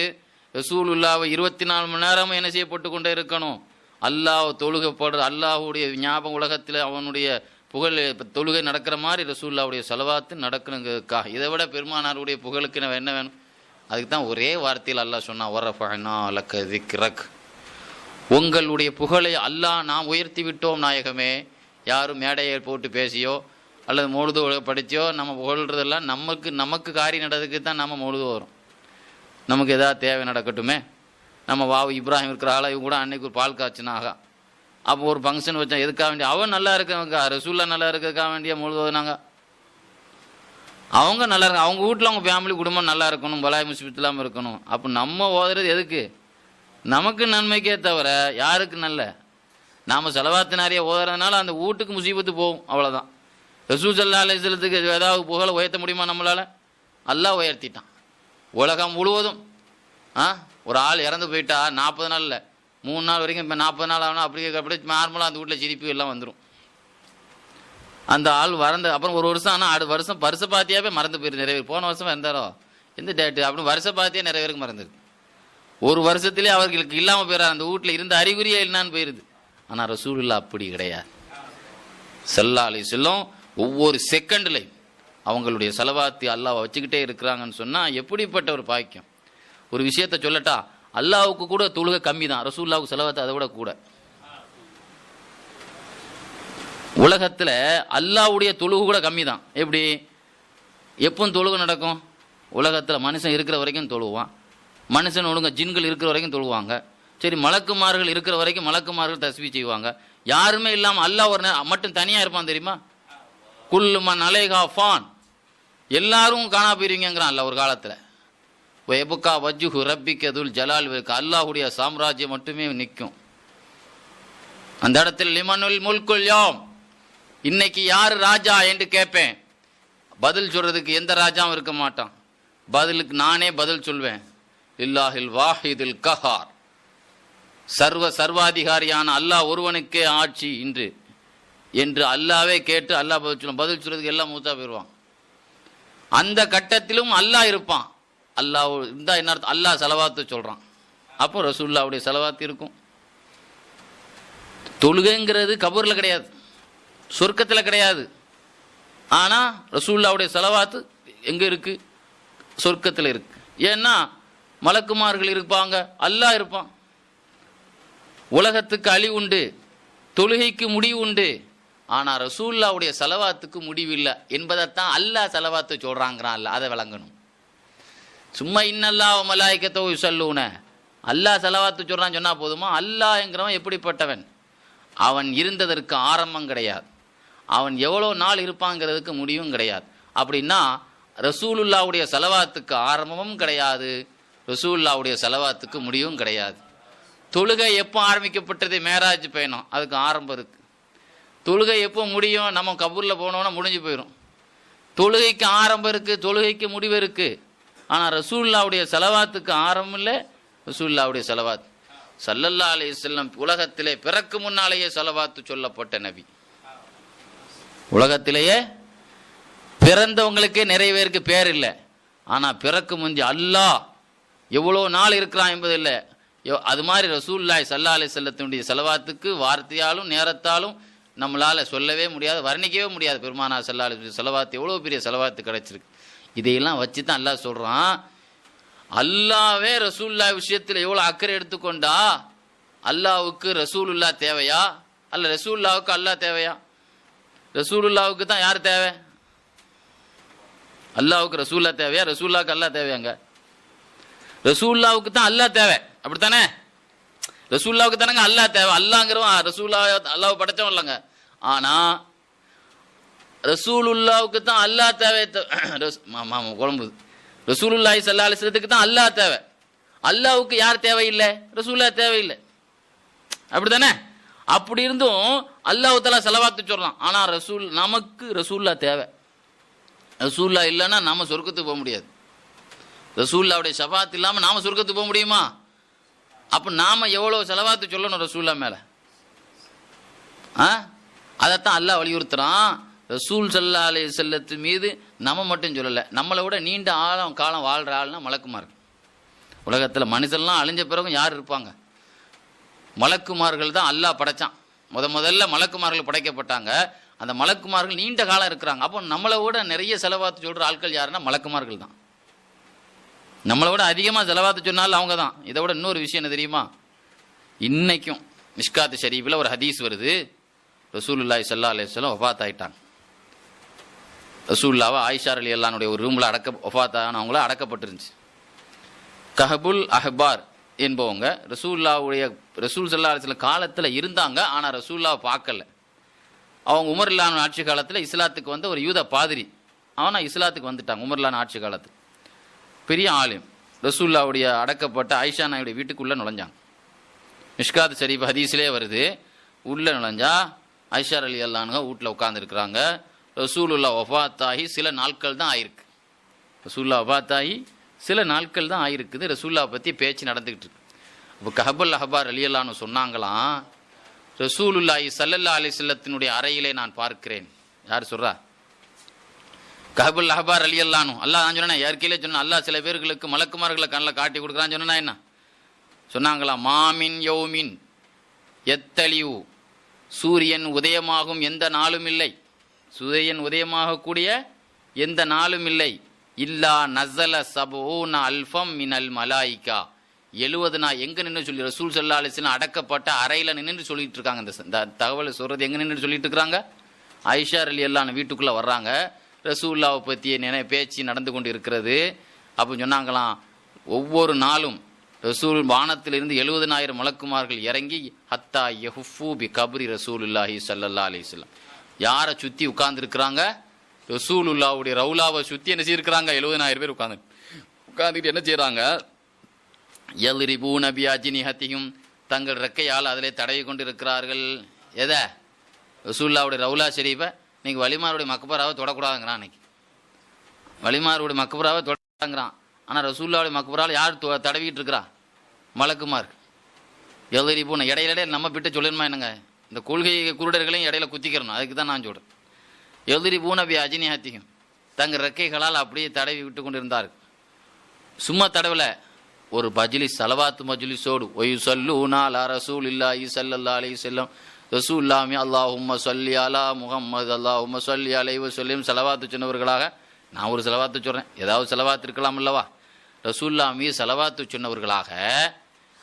ரசூலுல்லாஹ்வை 24 மணி நேரமும் என்ன செய்யப்பட்டு கொண்டே இருக்கணும்? அல்லாஹ் தொழுகைப்படுற அல்லாஹுடைய ஞாபகம் உலகத்தில் அவனுடைய புகழ் தொழுகை நடக்கிற மாதிரி ரசூலுல்லாஹ்வுடைய செலவாத்து நடக்கணுங்கிறதுக்காக. இதை விட பெருமானாருடைய புகழுக்கு என்ன வேணும்? அதுக்கு தான் ஒரே வார்த்தையில் அல்லாஹ் சொன்னா, வரஃபஅனா லக திக்ரக், உங்களுடைய புகழை அல்லாஹ் நாம் உயர்த்தி விட்டோம் நாயகமே. யாரும் மேடையை போட்டு பேசியோ அல்லது மொழுது படித்தோ நம்ம புகழ்றதெல்லாம் நமக்கு காரியம் நடக்கிறதுக்கு தான் நம்ம மொழுது வரும். நமக்கு எதாவது தேவை நடக்கட்டுமே. நம்ம இப்ராஹிம் இருக்கிற ஆளா இவங்க கூட அன்னைக்கு ஒரு பால் காய்ச்சினாக. அப்போ ஒரு ஃபங்க்ஷன் வச்சா எதுக்காக வேண்டிய அவன் நல்லா இருக்கவங்க ரசூலுல்லாஹ் நல்லா இருக்கிறதுக்காக வேண்டிய முழுவதுனாங்க. அவங்க நல்லா இருக்கு, அவங்க வீட்டில் அவங்க ஃபேமிலி குடும்பம் நல்லா இருக்கணும், பலாய் முஸ்பித் இல்லாமல் இருக்கணும். அப்போ நம்ம ஓதுறது எதுக்கு? நமக்கு நன்மைக்கே தவிர யாருக்கு நல்ல? நாம் செலவாத்து நிறைய ஓதுறதுனால அந்த வீட்டுக்கு முசீபத்து போகும், அவ்வளோதான். ரசூல் ஸல்லல்லாஹு அலைஹி வஸல்லத்துக்கு ஏதாவது புகழை உயர்த்த முடியுமா நம்மளால்? அல்லாஹ் உயர்த்திட்டான். உலகம் முழுவதும் ஒரு ஆள் இறந்து போயிட்டா 40 நாள் இல்லை 3 நாள் வரைக்கும், இப்போ 40 நாள் ஆகணும். அப்படி நார்மலாக அந்த வீட்டில் சிரிப்பு எல்லாம் வந்துடும். அந்த ஆள் வறந்த அப்புறம் ஒரு வருஷம் ஆனால் அடுத்த வருஷம் வருஷ பாத்தியாவே மறந்து போயிடுது. நிறைய பேர் போன வருஷம் இருந்தாரோ எந்த டேட்டு அப்படின்னு வருஷ பாத்தியா நிறைய பேருக்கு மறந்துருக்கு. ஒரு வருஷத்துலேயே அவர்களுக்கு இல்லாமல் போயிடாது, அந்த வீட்டில் இருந்த அறிகுறியே என்னான்னு போயிடுது. ஆனால் ரசூலுல்லாஹ் அப்படி கிடையாது. ஸல்லல்லாஹு அலைஹி வஸல்லம் ஒவ்வொரு செகண்ட்லையும் அவங்களுடைய செலவாத்தி அல்லாஹ் வச்சுக்கிட்டே இருக்கிறாங்கன்னு சொன்னால் எப்படிப்பட்ட ஒரு பாக்கியம். ஒரு விஷயத்த சொல்லட்டா, அல்லாஹ்வுக்கு கூட தொழுகை கம்மி தான், ரசூலுல்லாஹ்வுக்கு செலவாத்து அதை விட கூட. உலகத்தில் அல்லாஹ்வுடைய தொழுகை கூட கம்மி தான். எப்படி? எப்பவும் தொழுகை நடக்கும்? உலகத்தில் மனுஷன் இருக்கிற வரைக்கும் தொழுவான், மனுஷன் ஒழுங்க ஜின்கள் இருக்கிற வரைக்கும் தொழுவாங்க. சரி, மலக்குமார்கள் இருக்கிற வரைக்கும் மலக்குமார்கள் தஸ்பீஹ் செய்வாங்க. யாருமே இல்லாமல் அல்லாஹ் ஒரு மட்டும் தனியாக இருப்பான் தெரியுமா? குல்லு மன் அலைஹா ஃபான், எல்லாரும் காணா போயிருவீங்கிறான் அல்லாஹ் ஒரு காலத்தில். எபுக்கா வஜ்ஹு ரப்பிக துல் ஜலால், அல்லாஹுடைய சாம்ராஜ்யம் மட்டுமே நிற்கும். அந்த இடத்துல லிமனுல் முல்குல் யௌம், இன்னைக்கு யார் ராஜா என்று கேட்பேன். பதில் சொல்றதுக்கு எந்த ராஜாவும் இருக்க மாட்டான். பதிலுக்கு நானே பதில் சொல்வேன். லில்லாஹில் வாஹிதுல் கஹார், சர்வாதிகாரியான அல்லாஹ் ஒருவனுக்கே ஆட்சி இன்று என்று அல்லாவே கேட்டு அல்லாஹ் பதில் சொல்றதுக்கு எல்லாம் மூத்தா போயிடுவான். அந்த கட்டத்திலும் அல்லாஹ் இருப்பான். அல்லாஹ் இருந்தா என்ன அர்த்தம்? அல்லாஹ் செலவாத்து சொல்றான். அப்போ ரசூலுல்லாஹ்வுடைய செலவாத்து இருக்கும். தொழுகைங்கிறது கபூர்ல கிடையாது, சொர்க்கத்தில் கிடையாது. ஆனால் ரசூலுல்லாஹ்வுடைய செலவாத்து எங்கே இருக்கு? சொர்க்கத்தில் இருக்கு. ஏன்னா மலக்குமார்கள் இருப்பாங்க, அல்லாஹ் இருப்பான். உலகத்துக்கு அழிவு உண்டு, தொழுகைக்கு முடிவு உண்டு. ஆனால் ரசூலுல்லாஹ்வுடைய செலவாத்துக்கு முடிவில்லை என்பதைத்தான் அல்லாஹ் செலவாத்து சொல்றாங்கிறான். அல்ல அதை விளங்கணும். சும்மா இன்னல்லாஹ் மலாயிக்கத்தஹு யுஸல்லூன, அல்லாஹ் செலவாத்து சொல்றான்னு சொன்னா போதுமா? அல்லாஹ்ங்கிறவன் எப்படிப்பட்டவன்? அவன் இருந்ததற்கு ஆரம்பம் கிடையாது, அவன் எவ்வளோ நாள் இருப்பாங்கிறதுக்கு முடிவும் கிடையாது. அப்படின்னா ரசூலுல்லாஹ்வுடைய செலவாத்துக்கு ஆரம்பமும் கிடையாது, ரசூலுல்லாஹ்வுடைய செலவாத்துக்கு முடிவும் கிடையாது. தொழுகை எப்போ ஆரம்பிக்கப்பட்டது? மேராஜ் பயணம், அதுக்கு ஆரம்பம் இருக்கு. தொழுகை எப்போ முடியும்? நம்ம கபூரில் போனோன்னா முடிஞ்சு போயிடும். தொழுகைக்கு ஆரம்பம் இருக்கு, தொழுகைக்கு முடிவு இருக்கு. ஆனால் ரசூலுல்லாஹ்வுடைய செலவாத்துக்கு ஆரம்பம் இல்லை. ரசூலுல்லாஹ்வுடைய செலவாத் ஸல்லல்லாஹு அலைஹி வஸல்லம் உலகத்திலே பிறக்கு முன்னாலேயே செலவாத்து சொல்லப்பட்ட நபி. உலகத்திலேயே பிறந்தவங்களுக்கே நிறைய பேருக்கு பேர் இல்லை. ஆனால் பிறக்கு முந்தி அல்லாஹ் எவ்வளோ நாள் இருக்கிறான் என்பது இல்லை, அது மாதிரி ரசூலுல்லாஹி ஸல்லல்லாஹு அலைஹி வஸல்லத்தினுடைய ஸலவாத்துக்கு வார்த்தையாலும் நேரத்தாலும் நம்மளால் சொல்லவே முடியாது, வர்ணிக்கவே முடியாது. பெருமானார் ஸல்லல்லாஹு அலைஹி வஸல்லம் ஸலவாத்து எவ்வளோ பெரிய ஸலவாத்து கிடச்சிருக்கு. இதையெல்லாம் வச்சு தான் அல்லாஹ் சொல்கிறான். அல்லாவே ரசூலுல்லாஹ் விஷயத்தில் எவ்வளோ அக்கறை எடுத்துக்கொண்டா அல்லாஹ்வுக்கு ரசூலுல்லாஹ் தேவையா, அல்ல ரசூலுல்லாஹ்வுக்கு அல்லாஹ் தேவையா? ரசூலுல்லாஹ்வுக்கு தான் யார் தேவை? அல்லாஹ்வுக்கு ரசூலுல்லாஹ் தேவையா, ரசூலுல்லாஹ்வுக்கு அல்லாஹ் தேவையாங்க? ரசூலுல்லாஹ்வுக்கு தான் அல்லாஹ் தேவை, அப்படித்தானே? ரசூலுல்லாஹ்வுக்கு தானங்க அல்லாஹ் தேவை. அல்லாஹ்ங்கிறவன் ரசூலுல்லாஹ் அல்லாஹ் படைச்சவன் இல்லைங்க. ஆனால் ரசூலுல்லாஹ்வுக்கு தான் அல்லாஹ் தேவை. குழம்பு ரசூலுல்லாஹி ஸல்லல்லாஹு அலைஹி வஸல்லத்துக்கு தான் அல்லாஹ் தேவை. அல்லாஹ்வுக்கு யார் தேவையில்லை? ரசூலுல்லாஹ் தேவையில்லை, அப்படித்தானே? அப்படி இருந்தும் அல்லாஹ் தஆலா ஸலவாத்து சொல்றான். ஆனால் நமக்கு ரசூலுல்லாஹ் தேவை. ரசூலுல்லாஹ் இல்லைன்னா நாம சொர்க்கத்துக்கு போக முடியாது. ரசூலுல்லாஹ்வுடைய ஷஃபாத் இல்லாமல் நாம சொர்க்கத்துக்கு போக முடியுமா? அப்போ நாம எவ்வளோ ஸலவாத்து சொல்லணும் ரசூலுல்லாஹ் மேலே? அதைத்தான் அல்லாஹ் வலியுறுத்துறான். ரசூல் ஸல்லல்லாஹு அலைஹி வஸல்லத்து மீது நம்ம மட்டும் சொல்லலை, நம்மளை விட நீண்ட காலம் வாழ்கிற ஆள்னா மலக்குமார்கள். உலகத்தில் மனுஷன்லாம் அழிஞ்ச பிறகும் யார் இருப்பாங்க? மலக்குமார்கள் தான் அல்லாஹ் படைச்சான். முதல்ல மலக்குமார்கள் படைக்கப்பட்டாங்க. அந்த மலக்குமார்கள் நீண்ட காலம் இருக்கிறாங்க. அப்போ நம்மளை விட நிறைய ஸலவாத்து சொல்கிற ஆட்கள் யாருன்னா மலக்குமார்கள் தான். நம்மளை விட அதிகமாக ஸலவாத்து சொன்னாலும் அவங்க தான். இதை விட இன்னொரு விஷயம் என்ன தெரியுமா? இன்னைக்கும் மிஷ்காத் ஷரீஃபில் ஒரு ஹதீஸ் வருது. ரசூலுல்லாஹி ஸல்லல்லாஹு அலைஹி வஸல்லம் வஃபாத் ஆயிட்டாங்க. ரசூலுல்லாஹ் ஆயிஷா ரலியல்லாஹுடைய ஒரு ரூமில் வஃபாத்தானவங்கள அடக்கப்பட்டிருந்துச்சு. கஹபுல் அஹ்பார் என்பவங்க ரசூல் ஸல்லல்லாஹு அலைஹி வஸல்லம் காலத்தில் இருந்தாங்க. ஆனால் ரசூலுல்லாஹ் பார்க்கல. அவங்க உமர்லான ஆட்சி காலத்தில் இஸ்லாத்துக்கு வந்த ஒரு யூத பாதிரி, ஆனால் இஸ்லாத்துக்கு வந்துட்டாங்க உமர்லான ஆட்சி காலத்தில். பெரிய ஆலிம். ரசூலுல்லாஹ்வுடைய அடக்கப்பட்ட ஆயிஷா நாயுடைய வீட்டுக்குள்ளே நுழைஞ்சாங்க. மிஷ்காத் ஷரீஃப் ஹதீஸ்லேயே வருது. உள்ளே நுழைஞ்சா ஆயிஷா ரலியல்லாஹு வீட்டில் உட்காந்துருக்குறாங்க. ரசூலுல்லாஹ் வஃபாத்தாகி சில நாட்கள் தான் ஆயிருக்கு. ரசூலுல்லாஹ் வஃபாத்தாகி சில நாட்கள் தான் ஆயிருக்குது. ரசூலுல்லாஹ் பற்றி பேச்சு நடந்துக்கிட்டு இருக்கு. இப்போ கஹபுல் அஹ்பார் ரலியல்லாஹு சொன்னாங்களாம், ரசூலுல்லாஹி ஸல்லல்லாஹு அலைஹி வஸல்லத்தினுடைய அறையிலே நான் பார்க்கிறேன். யார் சொல்றா? கஹபுல் அஹ்பார் ரலியல்லாஹு. அல்லாஹ் நான் சொன்னேன், ஏற்கையிலே சொன்னேன், அல்லாஹ் சில பேர்களுக்கு மலக்குமார்களை கண்ணில் காட்டி கொடுக்குறான்னு சொன்னா என்ன சொன்னாங்களாம்? மாமின் யௌமின் எத்தலியு, சூரியன் உதயமாகும் எந்த நாளும் இல்லை, சூரியன் உதயமாகக்கூடிய எந்த நாளும் இல்லை, இல்லா நஸல சபூன அல்ஃபம் மினல் மலாயிகா, 70 நாள் எங்கே நின்று சொல்லி ரசூல் ஸல்லல்லாஹு அலைஹி வஸல்லம் அடக்கப்பட்ட அறையில் நின்று சொல்லிட்டு இருக்காங்க. இந்த தகவலை சொல்கிறது எங்கே நின்று சொல்லிட்டு இருக்கிறாங்க? ஆயிஷா ரலியல்லாஹு வீட்டுக்குள்ளே வர்றாங்க. ரசூலுல்லாஹ் பற்றிய பேச்சு நடந்து கொண்டு இருக்கிறது. அப்போ சொன்னாங்களாம், ஒவ்வொரு நாளும் ரசூல் வானத்திலிருந்து 70,000 மலக்குமார்கள் இறங்கி ஹத்தா யஹுஃபு பி கப்ரி ரசூலுல்லாஹி ஸல்லல்லாஹு அலைஹி வஸல்லம், யாரை சுற்றி உட்கார்ந்துருக்குறாங்க? ரசூலுல்லாஹ்வுடைய ரவுலாவை சுற்றி என்ன செய்யிருக்கிறாங்க? 70,000 பேர் உட்காந்துக்கிட்டு என்ன செய்கிறாங்க? யல்ரிபூன பிஅஜ்னிஹதிஹிம், தங்கள் ரெக்கையால் அதிலே தடவி கொண்டு இருக்கிறார்கள். எதை? ரசூலுல்லாஹ்வுடைய ரவுலா ஷரீஃபை. இன்னைக்கு வலிமாருடைய மக்பராவை தொடக்கூடாதுங்கிறான். இன்னைக்கு வலிமாருடைய மக்பராவை தொடங்கிறான். ஆனால் ரசூலுல்லாஹ்வுடைய மக்பராவில் யார் தடவிக்கிட்டு இருக்கிறா? மலக்குமார். யல்ரிபூன, இடையில நம்ம பிட்டு சொல்லணுமா என்னங்க? இந்த கொள்கை குருடர்களையும் இடையில குத்திக்கிறணும். அதுக்கு தான் நான் சொல்கிறேன். யல்ரிபூன பிஅஜ்னிஹதிஹிம், தங்கள் ரெக்கைகளால் அப்படியே தடவி விட்டு கொண்டு இருந்தார்கள். சும்மா தடவில் ஒரு மஜ்லிஸ், ஸலவாத்து மஜ்லிஸோடு வயுஸல்லூனா அலா ரசூலில்லாஹி ஸல்லல்லாஹு அலைஹி வஸல்லம், ரசூலுல்லாஹி அல்லாஹும்ம ஸல்லி அலா முஹம்மது அல்லாஹும்ம ஸல்லி அலைஹி வஸல்லம் ஸலவாத்து சொன்னவர்களாக. நான் ஒரு ஸலவாத்து சொல்கிறேன், ஏதாவது ஸலவாத்து இருக்கலாம் அல்லவா? ரசூலுல்லாஹி ஸலவாத்து சொன்னவர்களாக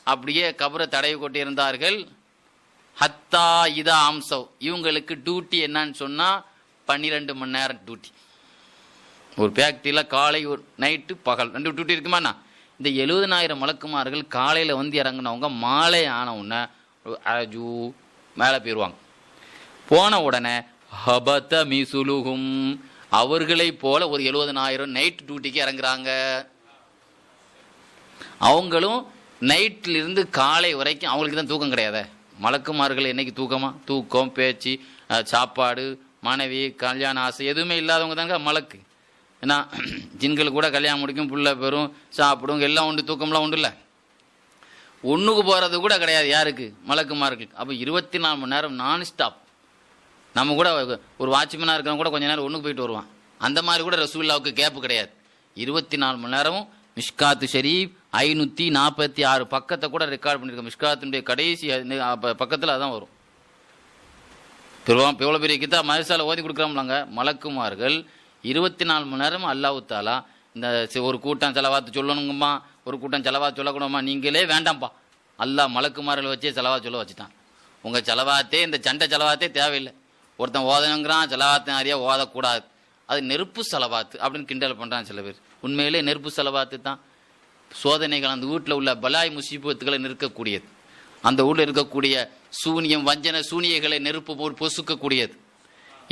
அப்படியே கபரை தடவி கொண்டிருந்தார்கள். ஹத்தா இதா அம்சவ், இவங்களுக்கு டியூட்டி என்னன்னு சொன்னால் 12 மணி நேரம் டியூட்டி. ஒரு ஃபேக்ட்ரியில் காலை ஒரு நைட்டு பகல் 2 டியூட்டி இருக்குமாண்ணா? இந்த 70,000 மலக்குமார்கள் காலையில் வந்து இறங்கினவங்க மாலை ஆனவுடனே அஜூ மேலே போயிடுவாங்க. போன உடனே ஹபத மிசுலுகும், அவர்களை போல ஒரு 70,000 நைட் டியூட்டிக்கு இறங்குறாங்க. அவங்களும் நைட்டிலிருந்து காலை வரைக்கும் அவங்களுக்கு தான் தூக்கம் கிடையாது. மலக்குமார்கள் என்னைக்கு தூக்கமா? தூக்கம், பேச்சு, சாப்பாடு, மனைவி, கல்யாண ஆசை எதுவுமே இல்லாதவங்க தாங்க மலக்கு. ஏன்னா ஜின்கள் கூட கல்யாணம் முடிக்கும், புள்ள பெறும், சாப்பிடும், எல்லாம் உண்டு, தூக்கம்லாம் உண்டு இல்லை. ஒன்றுக்கு போகிறது கூட கிடையாது யாருக்கு? மலக்குமார்கள். அப்போ 24 மணி நேரம் நான் ஸ்டாப். நம்ம கூட ஒரு வாட்ச்மேனாக இருக்கிறவங்க கூட கொஞ்சம் நேரம் ஒன்றுக்கு போயிட்டு வருவான். அந்த மாதிரி கூட ரசூலுல்லாஹ்வுக்கு கேப்பு கிடையாது. 24 மணி நேரமும் மிஷ்காத்து ஷரீப் 546 பக்கத்தை கூட ரெக்கார்ட் பண்ணியிருக்கோம். மிஷ்காத்தினுடைய கடைசி பக்கத்தில் அதான் வரும். எவ்வளோ பெரிய கிதா மதரசால ஓதி கொடுக்குறோம்லாங்க. மலக்குமார்கள் 24 மணி நேரம் அல்லாஹ் தாலா இந்த ஒரு கூட்டம் செலவாத்து சொல்லணுங்கம்மா, ஒரு கூட்டம் செலவாத்து சொல்லக்கூடாமா, நீங்களே வேண்டாம்ப்பா, அல்லாஹ் மலக்குமார்கள் வச்சே செலவாத்து சொல்ல வச்சுட்டான். உங்கள் செலவாத்தே இந்த சண்டை செலவாத்தே தேவையில்லை. ஒருத்தன் ஓதணுங்கிறான், செலவாத்து நிறையா ஓதக்கூடாது, அது நெருப்பு செலவாத்து அப்படின்னு கிண்டல் பண்ணுறான் சில பேர். உண்மையிலே நெருப்பு செலவாத்து தான். சோதனைகள் அந்த வீட்டில் உள்ள பலாய் முசீபத்துகளை நிற்கக்கூடியது, அந்த ஊரில் இருக்கக்கூடிய சூனியம் வஞ்சன சூனியங்களை நெருப்பு போல் பொசுக்கக்கூடியது.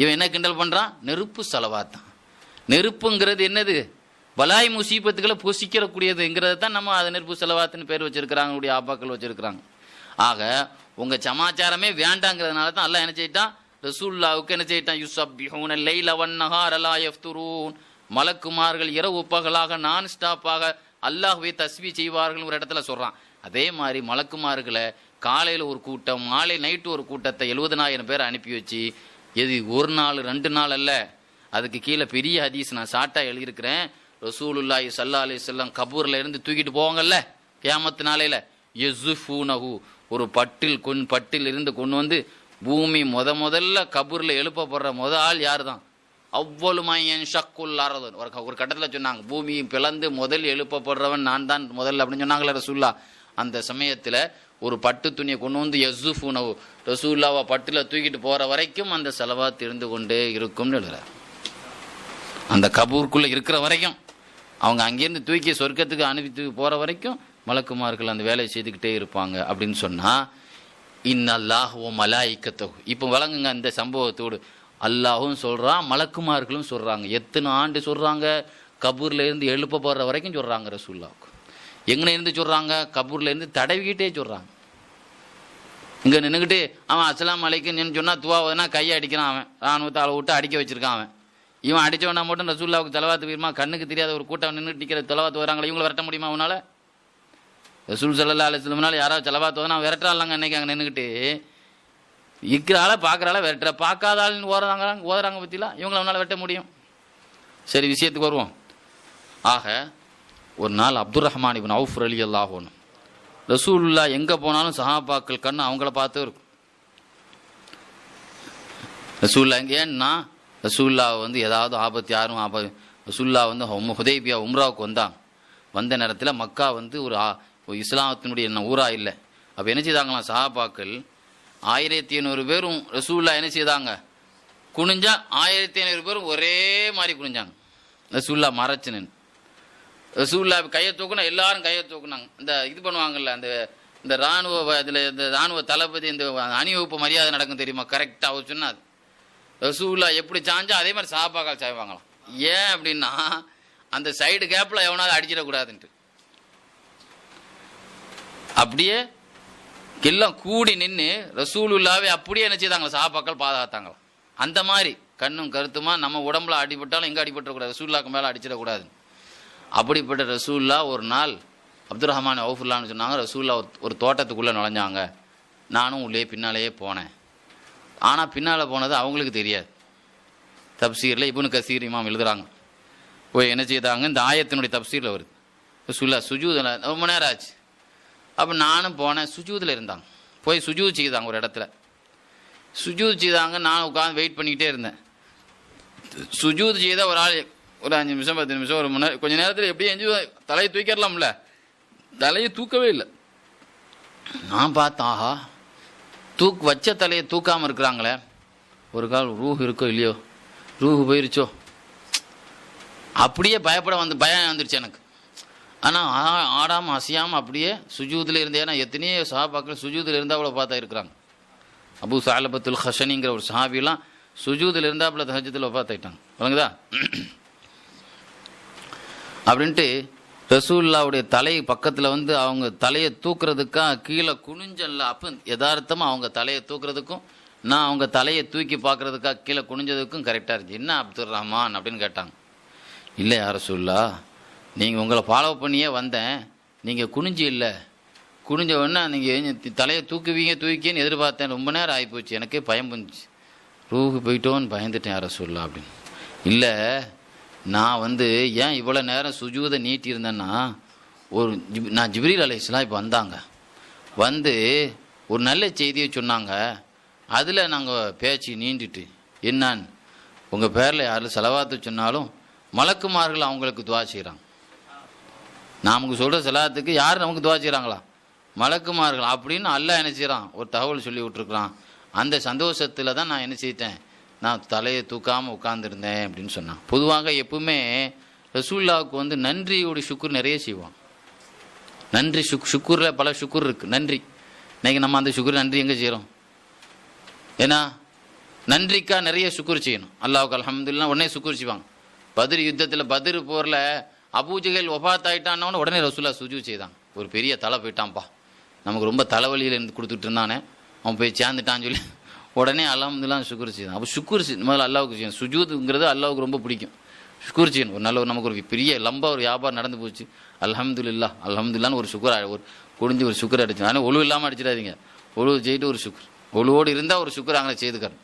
இவன் என்ன கிண்டல் பண்ணுறான்? நெருப்பு செலவாத்தான். நெருப்புங்கிறது என்னது? பலாய் முசீபத்துகளை பொசிக்கிறக்கூடியதுங்கிறத தான் நம்ம அதை நெருப்பு செலவாத்துன்னு பேர் வச்சிருக்கிறாங்க, உடைய ஆப்பாக்கள் வச்சிருக்கிறாங்க. ஆக உங்கள் சமாச்சாரமே வேண்டாங்கிறதுனால தான் அல்லாஹ் என்ன செய்யிட்டான்? ரசூலுல்லாவுக்கு என்ன செய்யிட்டான்? யுஸப்பிஹூன லைல வன்னஹார லா யஃப்துரூன், மலக்குமார்கள் இரவு பகலாக நான் ஸ்டாப்பாக அல்லாஹ்வை தஸ்பீ செய்வார்கள் ஒரு இடத்துல சொல்கிறான். அதே மாதிரி மலக்குமார்களை காலையில் ஒரு கூட்டம், மாலை நைட்டு ஒரு கூட்டத்தை 70,000 பேர் அனுப்பி வச்சு, எது ஒரு நாள் 2 நாள் அல்ல, அதுக்கு கீழே பெரிய ஹதீஸ் நான் ஷார்ட்டாக எழுதியிருக்கிறேன். ரசூலுல்லாஹி ஸல்லல்லாஹு அலைஹி வஸல்லம் கபூரில் இருந்து தூக்கிட்டு போவாங்கல்ல கியாமத்து நாளையில், யஸுஃபூனஹு, ஒரு பட்டில் இருந்து கொண்டு வந்து பூமி முதல்ல கபூரில் எழுப்பப்படுற ஆள் யார் தான்? அவ்வளுமையன் ஷக்குல் அரதன். ஒரு கட்டத்தில் சொன்னாங்க, பூமி பிளந்து முதல் எழுப்பப்படுறவன் நான் தான் முதல்ல அப்படின்னு சொன்னாங்களே ரசூல்லா. அந்த சமயத்தில் ஒரு பட்டு துணியை கொண்டு வந்து யஸுஃபூனஹு, ரசூல்லாவை பட்டில் தூக்கிட்டு போகிற வரைக்கும் அந்த செலவாத் இருந்து கொண்டே இருக்கும்னு எழுதுறார். அந்த கபூருக்குள்ளே இருக்கிற வரைக்கும், அவங்க அங்கேருந்து தூக்கி சொர்க்கத்துக்கு அனுப்பி போகிற வரைக்கும் மலக்குமார்கள் அந்த வேலையை செய்துக்கிட்டே இருப்பாங்க அப்படின்னு சொன்னால், இன்னல்லாஹ் ஓ மலாயிக்கத்தஹு. இப்போ வழங்குங்க இந்த சம்பவத்தோடு. அல்லாஹும் சொல்கிறான், மலக்குமார்களும் சொல்கிறாங்க. எத்தனை ஆண்டு சொல்கிறாங்க? கபூரில் இருந்து எழுப்ப போடுற வரைக்கும் சொல்கிறாங்க ரசூலுல்லாஹ்வுக்கு. எங்கே இருந்து சொல்கிறாங்க? கபூரில் இருந்து தடவிக்கிட்டே சொல்கிறாங்க. இங்கே நின்றுக்கிட்டு அவன் அஸ்ஸலாமு அலைக்கும்னு சொன்னால் துவாவதுனா கையை அடிக்கிறான். அவன் ராணுவத்தை ஆளை விட்டு அடிக்க வச்சிருக்கான். இவன் அடித்தவனா மட்டும் ரசூலுல்லாஹ்வுக்கு தலவாத்து போயிருமா? கண்ணுக்கு தெரியாத ஒரு கூட்டம் நின்றுட்டு நிற்கிற தலவாத்து வராங்களே, இவங்களை விரட்ட முடியுமா அவனால்? ரசூல் ஸல்லல்லாஹு அலைஹி வஸல்லம் யாராவது செலவாத்து வந்தா விரட்டுறாங்க. அன்னைக்கு அங்கே நின்றுக்கிட்டு இருக்கிற ஆளை பார்க்குற ஆளை விரட்டுற, பார்க்காத ஆளுன்னு ஓதுறாங்க பற்றிலாம், இவங்களை அவனால் வெட்ட முடியும்? சரி, விஷயத்துக்கு வருவோம். ஆக ஒரு நாள் அப்துர் ரஹ்மான் இப்னு அவுஃப் ரலியல்லாஹு அன்ஹு, ரசூலுல்லாஹ் எங்கே போனாலும் சஹாபாக்கள் கண்ணு அவங்கள பார்த்து இருக்கும். ரசூலுல்லாஹ் ஏன்னா ரசூலுல்லாஹ் வந்து ஏதாவது ஆபத்து, யாரும் ரசூலுல்லாஹ் வந்து ஹுதைபியா உம்ராவுக்கு வந்த நேரத்தில் மக்கா வந்து ஒரு இஸ்லாமத்தினுடைய ஊரா இல்லை. அப்போ என்ன செய்தாங்களாம் சஹாபாக்கள்? 1500 பேரும் ரசூலுல்லாஹ் என்ன செய்தாங்க? குனிஞ்சா 1500 பேரும் ஒரே மாதிரி குனிஞ்சாங்க. ரசூலுல்லாஹ் மறைச்சு நின்று ரசூலுல்லாஹ் கையை தூக்குனா எல்லாரும் கையை தூக்குனாங்க. இந்த இது பண்ணுவாங்கல்ல, இந்த இராணுவ இதில் இந்த இராணுவ தளபதி இந்த அணிவகுப்பு மரியாதை நடக்கும் தெரியுமா? கரெக்டாக அவர் சொன்னாது. ரசூலுல்லாஹ் எப்படி சாஞ்சா அதே மாதிரி சஹாபாக்கள் சாய்வாங்களாம். ஏன் அப்படின்னா அந்த சைடு கேப்பில் எவனாவது அடிச்சிடக்கூடாதுன்ட்டு. அப்படியே எல்லாம் கூடி நின்று ரசூலுல்லாஹ்வை அப்படியே என்ன செய்தாங்களா? சஹாபாக்கள் பாதுகாத்தாங்களாம். அந்த மாதிரி கண்ணும் கருத்துமா நம்ம உடம்புல அடிபட்டாலும் எங்கே அடிபட்டக்கூடாது, ரசூலுல்லாஹ்க்கு மேலே அடிச்சிடக்கூடாது. அப்படிப்பட்ட ரசூலுல்லாஹ் ஒரு நாள் அப்துர் ரஹ்மான் அவுஃபுல்லான்னு சொன்னாங்க. ரசூலுல்லாஹ் ஒரு தோட்டத்துக்குள்ளே நுழைஞ்சாங்க. நானும் உள்ளே பின்னாலேயே போனேன். ஆனால் பின்னால் போனது அவங்களுக்கு தெரியாது. தப்சீரில் இப்னு கசீர் இமாம் எழுதுகிறாங்க. போய் என்ன செய்தாங்க, இந்த ஆயத்தினுடைய தப்சீரில் வருது, ரசூலுல்லாஹ் சுஜூதில் ரொம்ப நேரம் ஆச்சு. அப்போ நானும் போனேன். சுஜூதில் இருந்தாங்க. போய் சுஜூத் செய்தாங்க ஒரு இடத்துல. சுஜூத் செய்தாங்க. நான் உட்காந்து வெயிட் பண்ணிக்கிட்டே இருந்தேன். சுஜூத் செய்த ஒரு ஆள் ஒரு 5 நிமிஷம் 10 நிமிஷம் ஒரு மணி நேரம் கொஞ்சம் நேரத்தில் எப்படி எஞ்சி தலையை தூக்கிடலாம்ல, தலையை தூக்கவே இல்லை. நான் பார்த்தேன், ஆஹா வச்ச தலையை தூக்காமல் இருக்கிறாங்களே, ஒரு கால் ரூஹ் இருக்கோ இல்லையோ, ரூஹ் போயிருச்சோ, அப்படியே பயம் வந்துருச்சு எனக்கு. ஆனால் ஆடாமல் அசையாமல் அப்படியே சுஜூதில் இருந்தே. ஏன்னா எத்தனையோ சஹாபாக்கள் சுஜூதில் இருந்தால் அவ்வளோ பார்த்தா இருக்கிறாங்க. அபு சாலபத்துல் ஹஷனிங்கிற ஒரு சஹாபிலாம் சுஜூதில் இருந்தாப்புல தஹஜ்ஜுதில் பார்த்தாயிட்டாங்க. வழங்குதா? அப்படின்ட்டு ரசூலுல்லாஹ்வுடைய தலை பக்கத்தில் வந்து அவங்க தலையை தூக்குறதுக்காக கீழே குனிஞ்சல்ல. அப்போ யதார்த்தமாக அவங்க தலையை தூக்குறதுக்கும் நான் அவங்க தலையை தூக்கி பார்க்குறதுக்காக கீழே குனிஞ்சதுக்கும் கரெக்டாக இருந்துச்சு. என்ன அப்துர் ரஹ்மான் அப்படின்னு கேட்டாங்க. இல்லை யா ரசூலுல்லாஹ், நீங்கள் உங்களை ஃபாலோ பண்ணியே வந்தேன், நீங்கள் குனிஞ்சி இல்லை, குனிஞ்ச உடனே நீங்கள் தலையை தூக்கின்னு எதிர்பார்த்தேன். ரொம்ப நேரம் ஆகிப்போச்சு, எனக்கே பயம் வந்துச்சு, ரூஹு போயிட்டோன்னு பயந்துட்டேன் யா ரசூலுல்லாஹ் அப்படின்னு. இல்லை, நான் வந்து ஏன் இவ்வளோ நேரம் சுஜூதை நீட்டியிருந்தேன்னா, நான் ஜிப்ரீல் அலைஹிஸ்ஸலாம் இப்போ வந்தாங்க, வந்து ஒரு நல்ல செய்தியை சொன்னாங்க. அதில் நாங்கள் பேச்சு நீண்டுட்டு, என்னான்னு, உங்கள் பேரில் யாரும் செலவாத்து சொன்னாலும் மலக்குமார்கள் அவங்களுக்கு துவா செய்கிறாங்க. நமக்கு சொல்கிற செலவாத்துக்கு யார் நமக்கு துவா செய்கிறாங்களா? மலக்குமார்கள் அப்படின்னு அல்லாஹ் என்ன செய்கிறான், ஒரு தகவல் சொல்லி விட்டுருக்குறான். அந்த சந்தோஷத்தில் தான் நான் என்ன செய்தேன், நான் தலையை தூக்காமல் உட்காந்துருந்தேன் அப்படின்னு சொன்னான். பொதுவாக எப்பவுமே ரசூலுல்லாவுக்கு வந்து நன்றியோட சுக்குர் நிறைய செய்வான். நன்றி சுக்குரில் பல சுக்குர் இருக்குது. நன்றி இன்னைக்கு நம்ம அந்த சுக்குர் நன்றி எங்கே செய்கிறோம்? ஏன்னா நன்றிக்கா நிறைய சுக்குர் செய்யணும். அல்லாஹ்வுக்கு அல்ஹம்துலில்லாஹ் உடனே சுக்குர் செய்வாங்க. பத்ர் யுத்தத்தில் பத்ர் போரில் அபூஜஹல் வஃபாத் ஆகிட்டான்னு உடனே ரசூலுல்லாஹ் சுஜூத் செய்தாங்க. ஒரு பெரிய தலை போயிட்டான்ப்பா, நமக்கு ரொம்ப தலைவலியில் இருந்து கொடுத்துட்டு இருந்தானே, அவன் போய் சேர்ந்துட்டான்னு சொல்லி உடனே அல்ஹம்துலில்லாஹ் சுக்குர் செய்தான். அப்போ சுக்குர் முதல்ல அல்லாஹ்வுக்கு செய்யணும். சுஜூதுங்கிறது அல்லாஹ்வுக்கு ரொம்ப பிடிக்கும். சுக்குர் செய்யணும். ஒரு நல்ல நமக்கு ஒரு பெரிய லம்பா ஒரு வியாபாரம் நடந்து போச்சு, அல்ஹம்துலில்லாஹ் அல்ஹம்துலில்லாஹ்னு ஒரு சுக்குர், ஒரு குடிஞ்சு ஒரு சுக்குர் அடிச்சு. ஆனால் ஒழு இல்லாமல் அடிச்சிடாதீங்க, ஒழு செய்யிட்டு ஒரு சுக்குர், ஒழுவோடு இருந்தால் ஒரு சுக்குர் அங்கே செய்துக்கிறேன்.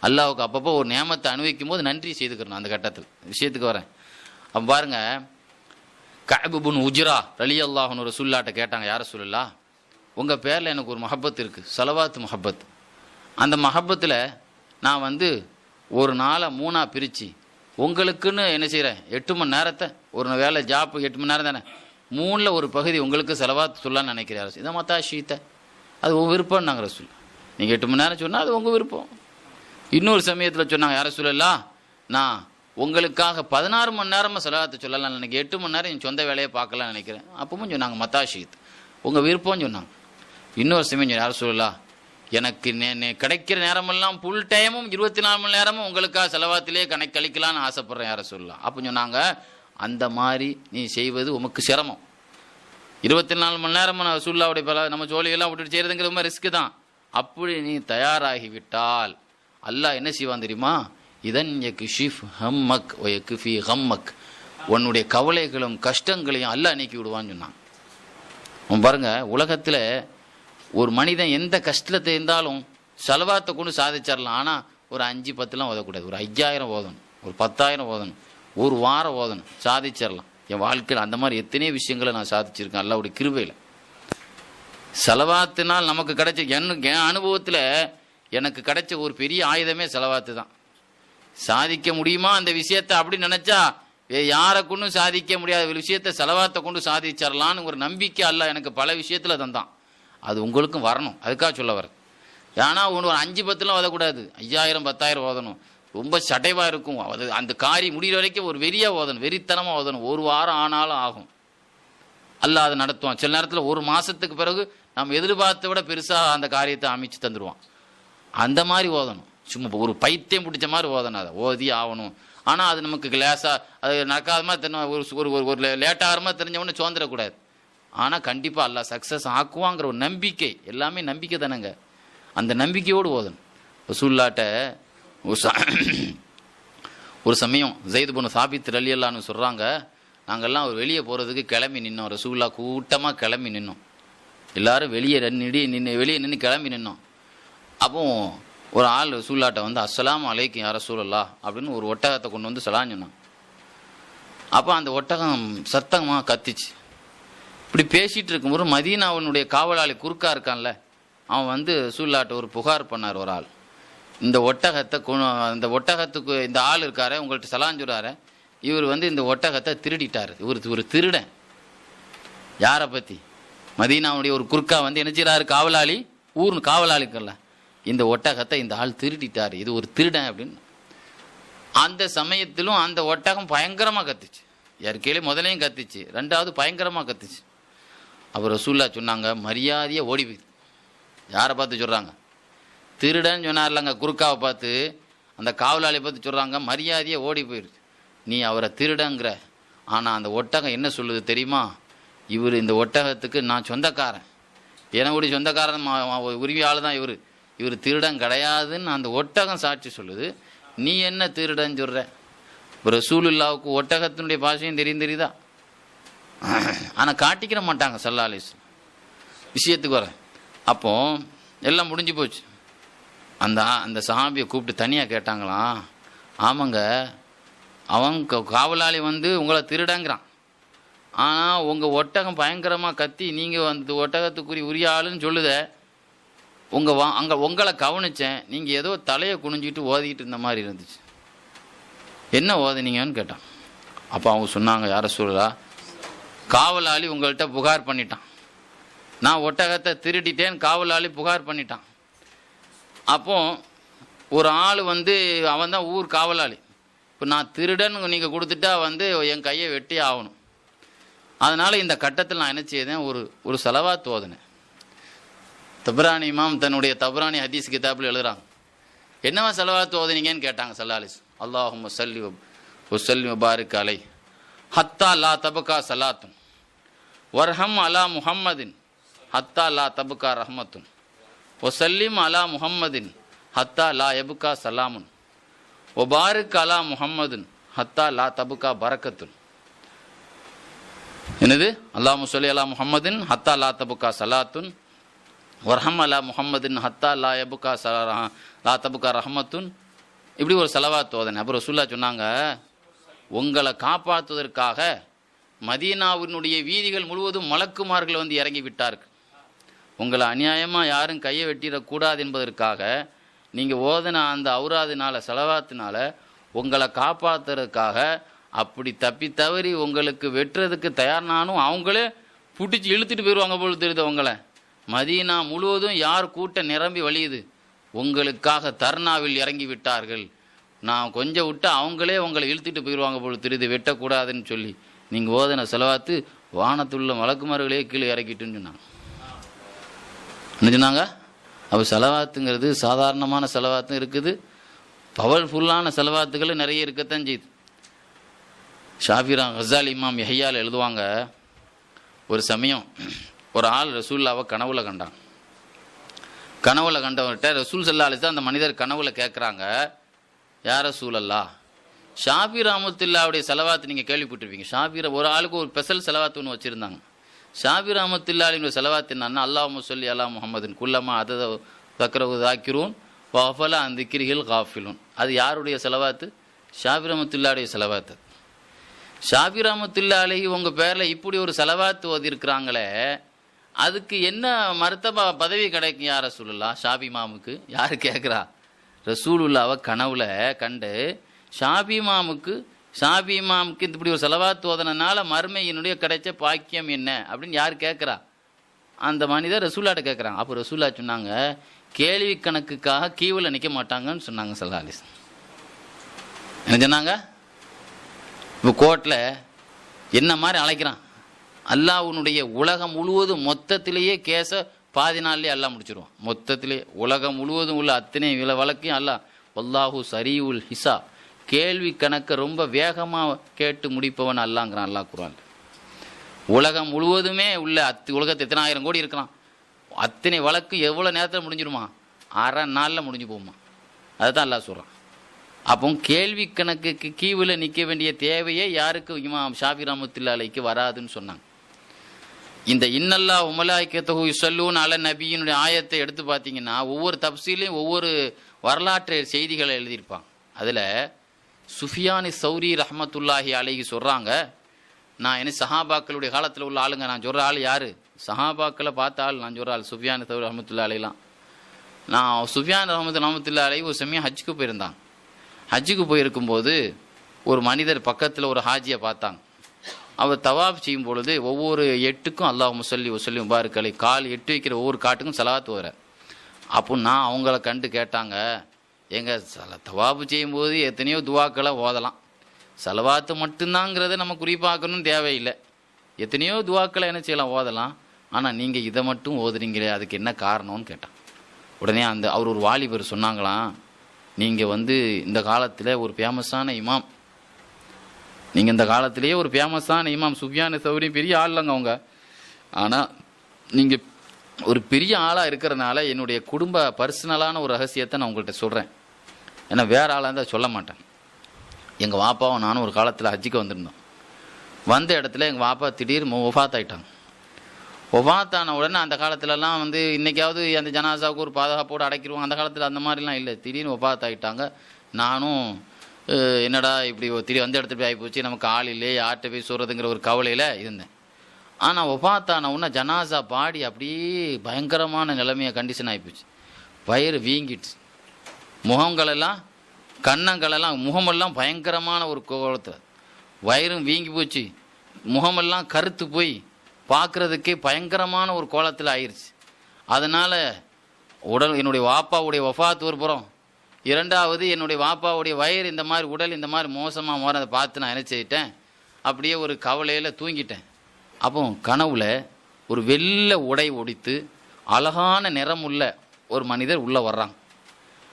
அல்லாஹ்வுக்கு அப்பப்போ ஒரு நியமத்தை அனுபவிக்கும் போது நன்றி செய்துக்கிறணும். அந்த கட்டத்தில் விஷயத்துக்கு வரேன். அப்போ பாருங்க, கஅப் இப்னு உஜ்ரா ரலியல்லாஹு அன்ஹு ரசூலுல்லாஹ்ட்ட கேட்டாங்க, யார் ரசூலுல்லாஹ், உங்கள் பேரில் எனக்கு ஒரு மஹப்பத் இருக்குது, ஸலவாத் மஹப்பத். அந்த மஹப்பத்தில் நான் வந்து ஒரு நாளை 3ஆக பிரித்து உங்களுக்குன்னு என்ன செய்கிறேன், 8 மணி நேரத்தை, ஒரு வேலை ஜாப்பு 8 மணி நேரம் தானே, 3ல் ஒரு பகுதி உங்களுக்கு செலவாத்து சொல்லலான்னு நினைக்கிறேன். இதை மத்தா ஷீத்தை, அது உங்கள் விருப்பம். நாங்கள் ரசூல், நீங்கள் 8 மணி நேரம் சொன்னால் அது உங்கள் விருப்பம். இன்னொரு சமயத்தில் சொன்னாங்க, யார சொல்லலாம், நான் உங்களுக்காக 16 மணி நேரமாக செலவாத்து சொல்லலாம் நினைக்க, 8 மணி நேரம் என் சொந்த வேலையை பார்க்கலான்னு நினைக்கிறேன். அப்பவும் சொன்னாங்க மத்தா ஷீத், உங்கள் விருப்பம்னு சொன்னாங்க. இன்னொரு சமயம் யார சொல்லலாம், எனக்கு கிடைக்கிற நேரமெல்லாம் ஃபுல் டைமும் 24 மணி நேரமும் உங்களுக்காக செலவாத்திலே கழிக்கலான்னு ஆசைப்பட்றேன் யார சொல்லலாம். அப்போ சொன்னாங்க, அந்த மாதிரி நீ செய்வது உமக்கு சிரமம். 24 மணி நேரம் ரசூலுல்லாஹ்வுடைய பல நம்ம ஜோலியெல்லாம் விட்டுட்டு செய்கிறதுங்கிறது ரொம்ப ரிஸ்க்கு தான். அப்படி நீ தயாராகிவிட்டால் அல்லாஹ் என்ன செய்வான் தெரியுமா, இதன் யக்ஷிஃப் ஹம்மக் வ யக்ஃபி ஹம்மக், உன்னுடைய கவலைகளும் கஷ்டங்களையும் அல்லாஹ் நீக்கி விடுவான்னு சொன்னான். பாருங்க, உலகத்தில் ஒரு மனிதன் எந்த கஷ்டத்தை இருந்தாலும் செலவாத்தை கொண்டு சாதிச்சிடலாம். ஆனால் ஒரு 5-10லாம் ஓதக்கூடாது, ஒரு 5000 ஓதணும், ஒரு 10,000 ஓதணும், ஒரு வாரம் ஓதணும், சாதிச்சிடலாம். என் வாழ்க்கையில் அந்த மாதிரி எத்தனையோ விஷயங்களை நான் சாதிச்சிருக்கேன் அல்லாஹ்வுடைய கிருபையில். செலவாத்தினால் நமக்கு கிடைச்ச என் அனுபவத்தில் எனக்கு கிடைச்ச ஒரு பெரிய ஆயுதமே செலவாத்து தான். சாதிக்க முடியுமா அந்த விஷயத்தை அப்படின்னு நினச்சா யாரை கொண்டும் சாதிக்க முடியாத ஒரு விஷயத்தை செலவாத்தை கொண்டு சாதிச்சிடலான்னு ஒரு நம்பிக்கை அல்லாஹ் எனக்கு பல விஷயத்தில் தந்தான். அது உங்களுக்கும் வரணும், அதுக்காக சொல்ல வர. ஏன்னா ஒரு 5-10லாம் ஓதக்கூடாது, 5000 10,000 ஓதணும். ரொம்ப சடைவாக இருக்கும். அது அந்த காரியம் முடிகிற வரைக்கும் ஒரு வெறியாக ஓதணும், வெறித்தனமாக ஓதணும். ஒரு வாரம் ஆனாலும் ஆகும், அல்லாஹ் அதை நடத்துவான். சில நேரத்தில் ஒரு மாதத்துக்கு பிறகு நம்ம எதிர்பார்த்த விட பெருசாக அந்த காரியத்தை அமைச்சு தந்துடுவான். அந்த மாதிரி ஓதணும், சும்மா ஒரு பைத்தியம் பிடிச்ச மாதிரி ஓதணும், அதை ஓதி ஆகணும். ஆனால் அது நமக்கு லேசாக அது நடக்காத மாதிரி தெரிஞ்ச ஒரு லேட்டாகிற மாதிரி தெரிஞ்சவொன்னே சோர்ந்துடக்கூடாது. ஆனால் கண்டிப்பாக அல்லாஹ் சக்ஸஸ் ஆக்குவாங்கிற ஒரு நம்பிக்கை, எல்லாமே நம்பிக்கை தானேங்க, அந்த நம்பிக்கையோடு ஓதணும். ரசூலுல்லாஹ்ட்ட ஒரு சமயம் ஸைத் இப்னு சாபித் ரலியல்லாஹு அன்ஹு சொல்கிறாங்க, நாங்கள்லாம் ஒரு வெளியே போகிறதுக்கு கிளம்பி நின்னோம். ரசூலுல்லாஹ் கூட்டமாக கிளம்பி நின்னோம், எல்லோரும் வெளியே நின்று கிளம்பி நின்னோம். அப்போ ஒரு ஆள் ரசூலுல்லாஹ்ட்ட வந்து, அஸ்ஸலாமு அலைக்கும் யா ரசூலல்லாஹ் அப்படின்னு ஒரு ஒட்டகத்தை கொண்டு வந்து சலாம் சொன்னான். அப்போ அந்த ஒட்டகம் சத்தமாக கத்திச்சு. இப்படி பேசிகிட்டு இருக்கும்போது மதீனாவினுடைய காவலாளி குறுக்கா இருக்கான்ல, அவன் வந்து ரசூலுல்லாஹ்ட்ட ஒரு புகார் பண்ணார். ஒரு ஆள் இந்த ஒட்டகத்துக்கு இந்த ஆள் இருக்காரு, உங்கள்கிட்ட சலாம் சொல்கிறாரு, இவர் வந்து இந்த ஒட்டகத்தை திருடிட்டார், இவர் ஒரு திருடன். யாரை பற்றி? மதீனாவுடைய ஒரு குறுக்கா வந்து என்ன செய்கிறாரு, காவலாளி, ஊர் காவலாளிக்கல்ல, இந்த ஒட்டகத்தை இந்த ஆள் திருடிட்டார், இது ஒரு திருடன் அப்படின்னு. அந்த சமயத்திலும் அந்த ஒட்டகம் பயங்கரமாக கத்துச்சு. இயற்கையிலே முதலையும் கத்துச்சு, ரெண்டாவது பயங்கரமாக கத்துச்சு. அப்புறம் ரசூலுல்லாஹ் சொன்னாங்க, மரியாதையை ஓடி போய். யாரை பார்த்து சொல்கிறாங்க? திருடன்னு சொன்னார்லங்க குறுக்காவை பார்த்து, அந்த காவலாளியை பார்த்து சொல்கிறாங்க, மரியாதையை ஓடி போயிடுச்சு. நீ அவரை திருடங்கிற, ஆனால் அந்த ஒட்டகம் என்ன சொல்லுது தெரியுமா, இவர் இந்த ஒட்டகத்துக்கு நான் சொந்தக்காரன், என்னுடைய சொந்தக்காரன் உரிமையாளர் தான் இவர் திருடன் கிடையாதுன்னு அந்த ஒட்டகம் சாட்சி சொல்லுது. நீ என்ன திருடன் சொல்கிற? ரசூலுல்லாஹ்வுக்கு ஒட்டகத்தினுடைய பாஷையும் தெரியுதா? ஆனால் காட்டிக்கிற மாட்டாங்க ஸல்லல்லாஹு அலைஹி வஸல்லம். விஷயத்துக்கு வர அப்போ எல்லாம் முடிஞ்சு போச்சு. அந்த சஹாபியை கூப்பிட்டு தனியாக கேட்டாங்களாம். ஆமாங்க, அவன் காவலாளி வந்து உங்களை திருடங்கிறான். ஆனால் உங்கள் ஒட்டகம் பயங்கரமாக கத்தி நீங்கள் அந்த ஒட்டகத்துக்குரிய உரிய ஆளுன்னு சொல்லுத. உங்களை கவனித்தேன், நீங்கள் ஏதோ தலையை குனிஞ்சிட்டு ஓதிக்கிட்டு இருந்த மாதிரி இருந்துச்சு. என்ன ஓதுனீங்கன்னு கேட்டான். அப்போ அவங்க சொன்னாங்க, யார சொல்லலா, காவலாளி உங்கள்கிட்ட புகார் பண்ணிட்டான், நான் ஒட்டகத்தை திருடிட்டேன், காவலாளி புகார் பண்ணிட்டான். அப்போ ஒரு ஆள் வந்து அவன் தான் ஊர் காவலாளி. இப்போ நான் திருடன் நீங்கள் கொடுத்துட்டா வந்து என் கையை வெட்டி ஆகணும். அதனால் இந்த கட்டத்தில் நான் என்ன செய்தேன், ஒரு ஸலவாத் ஓதுனேன். தப்ரானி இமாம் தன்னுடைய தப்ரானி ஹதீஸ் கிதாபில் எழுதுறாங்க. என்னவா ஸலவாத் ஓதுனீங்கன்னு கேட்டாங்க ஸல்லல்லாஹு. அல்லாஹும்ம ஸல்லி வஸல்லிம் வபாரிக் அலை ஹத்தா லா தபகா ஸலாத்துன் வர்ஹம் அலா முஹம்மதின் ஹத்தா லா தபகா ரஹ்மத்துன் வஸல்லிம் அலா முஹம்மதின் ஹத்தா லா யபுகா சலாமுன் வபாரிக் அலா முஹம்மதின் ஹத்தா லா தபகா பரக்கத்துன். என்னது? அல்லாஹும்ம ஸல்லி அலா முஹம்மதின் ஹத்தா லா தபகா ஸலாத்துன் வர்ஹம் அலா முஹம்மதின் ஹத்தா லா யபுகா லா தபகா ரஹ்மத்துன். இப்படி ஒரு ஸலவாத் ஓதனை. அப்புறம் ரசூலுல்லாஹ் சொன்னாங்க, உங்களை காப்பாற்றுவதற்காக மதீனாவினுடைய வீதிகள் முழுவதும் மலக்குமார்கள் வந்து இறங்கி விட்டார்கள். உங்களை அநியாயமாக யாரும் கையை வெட்டிடக்கூடாது என்பதற்காக நீங்கள் ஓதன அந்த ஔராதினால ஸலவாத்தினால உங்களை காப்பாற்றுறதுக்காக அப்படி தப்பி தவறி உங்களுக்கு வெட்டுறதுக்கு தயார்னானும் அவங்களே பிடிச்சி இழுத்துட்டு போயிடுவாங்க போல் தெரியுது. உங்களை மதீனா முழுவதும் யார் கூட்டம் நிரம்பி வழியுது, உங்களுக்காக தர்ணாவில் இறங்கி விட்டார்கள், நான் கொஞ்சம் விட்டு அவங்களே உங்களை இழுத்துட்டு போயிடுவாங்க போல் தெரியுது, வெட்டக்கூடாதுன்னு சொல்லி நீங்கள் ஓதன ஸலவாத்து வானத்துள்ள மலக்குமார்களே கீழே இறக்கிட்டுன்னு சொன்னாங்க. என்ன சொன்னாங்க? அப்போ ஸலவாத்துங்கிறது சாதாரணமான ஸலவாத்தும் இருக்குது, பவர்ஃபுல்லான ஸலவாத்துகளும் நிறைய இருக்கத்தான் செய்யுது. ஷாஃபிரா கஸாலி இமாம் யஹ்யால எழுதுவாங்க, ஒரு சமயம் ஒரு ஆள் ரசூலுல்லாவை கனவுல கண்டான். கனவுல கண்டவர்கிட்ட ரசூல் ஸல்லல்லாஹு அலைஹி வஸல்லம் அந்த மனிதர் கனவுல கேட்குறாங்க, யார் ரசூலல்லாஹ், ஷாஃபி ரஹ்மத்துல்லாஹுடைய ஸலவாத் நீங்கள் கேள்விப்பட்டிருப்பீங்க. ஷாஃபி ஒரு ஆளுக்கு ஒரு ஸ்பெஷல் ஸலவாத் ஒன்று வச்சுருந்தாங்க. ஷாஃபி ரஹ்மத்துல்லாஹுடைய ஸலவாத் என்னன்னா, அல்லாஹும்ம ஸல்லி அலா முஹம்மதின் குல்லமா அதத தக்ரஹு தாக்கிரூன் வஃபல அன் திக்ரிஹில் காஃபிலூன். அது யாருடைய ஸலவாத்து? ஷாஃபி ரஹ்மத்துல்லாஹுடைய ஸலவாத்து. ஷாஃபி ரஹ்மத்துல்லாஹி அலைஹி உங்கள் பேரில் இப்படி ஒரு ஸலவாத் ஓதிருக்கிறாங்களே, அதுக்கு என்ன மர்த்தபா பதவி கிடைக்கும் யார் ரசூலுல்லாஹ்? ஷாஃபி இமாமுக்கு. யார் கேட்குறா? ரசூலுல்லாவை கனவுல கண்டு ஷாஃபி இமாமுக்கு இப்படி ஒரு ஸலவாத் ஓதனால மர்மையினுடைய கிடைச்ச பாக்கியம் என்ன அப்படின்னு யார் கேட்குறா? அந்த மனிதர் ரசூலுல்லாஹ்ட்ட கேட்குறாங்க. அப்போ ரசூலுல்லாஹ் சொன்னாங்க, கேள்வி கணக்குக்காக கீவில் நிற்க மாட்டாங்கன்னு சொன்னாங்க ஸல்லல்லாஹு அலைஹி வஸல்லம். என்ன சொன்னாங்க? இப்போ கோர்ட்டில் என்ன மாதிரி அழைக்கிறான், அல்லாஹ்வுடைய உலகம் முழுவதும் மொத்தத்திலேயே கேஸை பாதி நாள்லேயே அல்லாஹ் முடிச்சிடுவான். மொத்தத்திலே உலகம் முழுவதும் உள்ள அத்தனை வழக்கையும் அல்லாஹ் வல்லாஹு சரீஉல் ஹிசாப், கேள்வி கணக்கை ரொம்ப வேகமாக கேட்டு முடிப்பவன் அல்லாங்கிறான் அல்லாஹ் குர்ஆன். உலகம் முழுவதுமே உள்ள உலகத்து எத்தனை ஆயிரம் கோடி இருக்கிறான், அத்தனை வழக்கு எவ்வளோ நேரத்தில் முடிஞ்சிடுமா? அரை நாளில் முடிஞ்சு போகுமா? அதுதான் அல்லாஹ் சொல்கிறான். அப்போ கேள்வி கணக்குக்கு கீவில் நிற்க வேண்டிய தேவையே யாருக்கு இமாம் ஷாஃபி ரஹ்மத்துல்லாஹி அலைஹி வராதுன்னு சொன்னாங்க. இந்த இன்னல்லாஹ் வ மலாயிகத்துஹு யுஸல்லூன அலன் நபியினுடைய ஆயத்தை எடுத்து பார்த்தீங்கன்னா ஒவ்வொரு தப்சீலையும் ஒவ்வொரு வரலாற்று செய்திகளை எழுதியிருப்பாங்க. அதில் சுஃபியானி சௌரி ரஹ்மத்துல்லாஹி அலைஹி சொல்கிறாங்க, நான் என்ன சஹாபாக்களுடைய காலத்தில் உள்ள ஆளுங்க, நான் சொல்கிற ஆள் யார்? சஹாபாக்களை பார்த்த ஆள் நான் சொல்கிற ஆள் சுஃபியானி சௌரி ரஹ்மத்துல்லாஹி அலைஹிலாம். நான் சுஃபியான் ரஹ்மத்துல்லாஹி அலைஹி ஒரு சமயம் ஹஜ்ஜுக்கு போயிருந்தாங்க. ஹஜ்ஜுக்கு போயிருக்கும்போது ஒரு மனிதர் பக்கத்தில் ஒரு ஹாஜியை பார்த்தாங்க. அவர் தவாப் செய்யும் பொழுது ஒவ்வொரு எட்டுக்கும் அல்லாஹும்ம ஸல்லி வஸல்லிம் வபாரிக் அலைஹி, கால் எட்டு வைக்கிற ஒவ்வொரு காட்டுக்கும் ஸலவாத் வர. அப்போ நான் அவங்கள கண்டு கேட்டாங்க, எங்கள் தவாப் செய்யும்போது எத்தனையோ துவாக்களை ஓதலாம், ஸலவாத்து மட்டும்தாங்கிறத நம்ம குறிப்பாக்கணும்னு தேவையில்லை, எத்தனையோ துவாக்களை என்ன செய்யலாம் ஓதலாம், ஆனால் நீங்கள் இதை மட்டும் ஓதுறீங்களே அதுக்கு என்ன காரணம்னு கேட்டான். உடனே அவர் ஒரு வாலிபர் சொன்னாங்களாம், நீங்கள் இந்த காலத்தில் ஒரு ஃபேமஸான இமாம், நீங்கள் இந்த காலத்திலேயே ஒரு ஃபேமஸான இமாம் சுஃபியான் சௌரி பெரிய ஆள் இல்லைங்க அவங்க, ஆனால் நீங்கள் ஒரு பெரிய ஆளாக இருக்கிறனால என்னுடைய குடும்ப பர்சனலான ஒரு ரகசியத்தை நான் உங்கள்கிட்ட சொல்கிறேன், ஏன்னா வேறு ஆளாக இருந்தால் சொல்ல மாட்டேன். எங்கள் வாப்பாவும் நானும் ஒரு காலத்தில் ஹஜ்ஜுக்கு வந்திருந்தோம். வந்த இடத்துல எங்கள் வாப்பா திடீர்னு ஒஃபாத் ஆகிட்டாங்க. ஒஃபாத்தான உடனே அந்த காலத்துலலாம் இன்றைக்காவது அந்த ஜனாசாவுக்கு ஒரு பாதுகாப்போடு அடைக்கிடுவோம், அந்த காலத்தில் அந்த மாதிரிலாம் இல்லை. திடீர்னு ஒஃபாத் ஆகிட்டாங்க. நானும் என்னடா இப்படி வந்த இடத்துல போய் ஆகிப்போச்சு, நமக்கு ஆள் இல்லையே, யார்கிட்ட போய் சொல்கிறதுங்கிற ஒரு கவலையில் இருந்தேன். ஆனால் ஒஃபாத்தான உடனே ஜனாசா பாடி அப்படியே பயங்கரமான நிலைமையை கண்டிஷன் ஆகிப்போச்சு. வயிறு வீங்கிடுச்சு, முகங்களெல்லாம் கன்னங்களெல்லாம் முகமெல்லாம் பயங்கரமான ஒரு கோலத்தில், வயிறும் வீங்கி போச்சு, முகமெல்லாம் கருத்து போய் பார்க்குறதுக்கே பயங்கரமான ஒரு கோலத்தில் ஆயிடுச்சு. அதனால் என்னுடைய வாப்பாவுடைய வஃபாத் ஒரு புறம், இரண்டாவது என்னுடைய வாப்பாவுடைய வயிறு இந்த மாதிரி உடல் இந்த மாதிரி மோசமாக மாறதை பார்த்து நான் என்ன செய்யிட்டேன், அப்படியே ஒரு கவலையில் தூங்கிட்டேன். அப்போ கனவுல ஒரு வெள்ளை உடை ஒடித்து அழகான நிறமுள்ள ஒரு மனிதர் உள்ளே வர்றாங்க.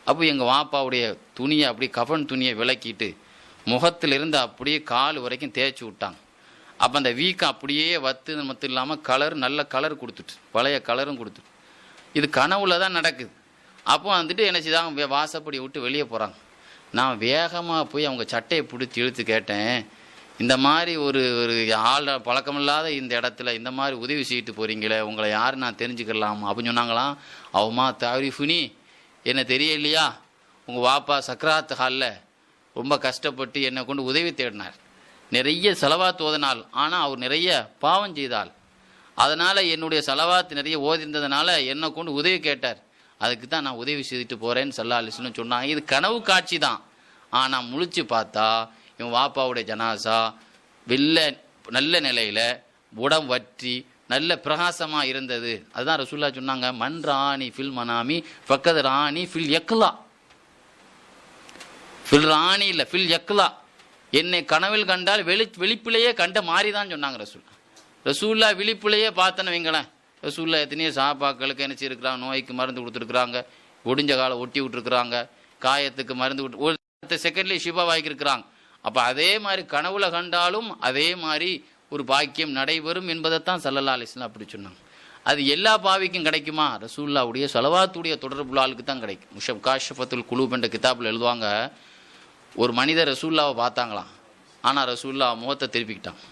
அப்போ எங்கள் வாப்பாவுடைய துணியை அப்படியே கஃன் துணியை விலக்கிட்டு முகத்திலிருந்து அப்படியே கால் வரைக்கும் தேய்ச்சி விட்டாங்க. அப்போ அந்த வீக்கம் அப்படியே வத்து மட்டும் இல்லாமல் கலர் நல்ல கலர் கொடுத்துட்டு, பழைய கலரும் கொடுத்துட்டு. இது கனவுல தான் நடக்குது. அப்போ வந்துட்டு என்ன செய்தாங்க, வாசப்படி விட்டு வெளியே போகிறாங்க. நான் வேகமாக போய் அவங்க சட்டையை பிடிச்சி இழுத்து கேட்டேன், இந்த மாதிரி ஒரு ஆள் பழக்கமில்லாத இந்த இடத்துல இந்த மாதிரி உதவி செய்யிட்டு போகிறீங்களே, உங்களை யார் நான் தெரிஞ்சுக்கலாம் அப்படின்னு சொன்னாங்களாம். அவமா தாரிஃபுனி, என்ன தெரியலையா, உங்கள் வாப்பா சக்ராத் ஹாலில் ரொம்ப கஷ்டப்பட்டு என்னை கொண்டு உதவி தேடினார், நிறைய செலவாத்து ஓதினாள், ஆனால் அவர் நிறைய பாவம் செய்தாள், அதனால் என்னுடைய செலவாத்து நிறைய ஓதிருந்ததுனால என்னை கொண்டு உதவி கேட்டார், அதுக்கு தான் நான் உதவி செய்துட்டு போகிறேன்னு ஸல்லல்லாஹு அலைஹி வஸல்லம் சொன்னாங்க. இது கனவு காட்சி தான். ஆனால் முழிச்சு பார்த்தா இவன் வாப்பாவுடைய ஜனாசா நல்ல நிலையில் உடம் வற்றி நல்ல பிரகாசமாக இருந்தது. அதுதான் ரசூலுல்லாஹ் சொன்னாங்க, மன் ராணி ஃபில் மனாமி ஃபக்கத் ராணி ஃபில் யக்லா. ஃபில் ராணி இல்லை, ஃபில் யக்லா. என்னை கனவில் கண்டால் விழிப்பிலேயே கண்ட மாதிரி தான் சொன்னாங்க ரசூலுல்லாஹ். விழிப்பிலேயே பார்த்தேன்னு வைங்களேன், ரசூலுல்லாஹ் எத்தனையோ சாப்பாக்களுக்கு என்ன செய்யிருக்கிறாங்க, நோய்க்கு மருந்து கொடுத்துருக்குறாங்க, ஒடிஞ்ச காலை ஒட்டி விட்டுருக்குறாங்க, காயத்துக்கு மருந்து விட்டு ஒரு செகண்ட்லேயே ஷிபா வாங்கியிருக்கிறாங்க. அப்போ அதே மாதிரி கனவுல கண்டாலும் அதே மாதிரி ஒரு பாக்கியம் நடைபெறும் என்பதைத்தான் ஸல்லல்லாஹு அலைஹி வஸல்லம் அப்படி சொன்னாங்க. அது எல்லா பாவிக்கும் கிடைக்குமா? ரசூலுல்லாஹ்வுடைய ஸலவாத்துடைய தொடர்புள்ள ஆளுக்கு தான் கிடைக்கும். முஷக்காஷஃபத்துல் குலூப் என்ற கிதாபில் எழுதுவாங்க, ஒரு மனிதர் ரசூலுல்லாவை பார்த்தாங்களாம், ஆனால் ரசூலுல்லாஹ் முகத்தை திருப்பிக்கிட்டான்,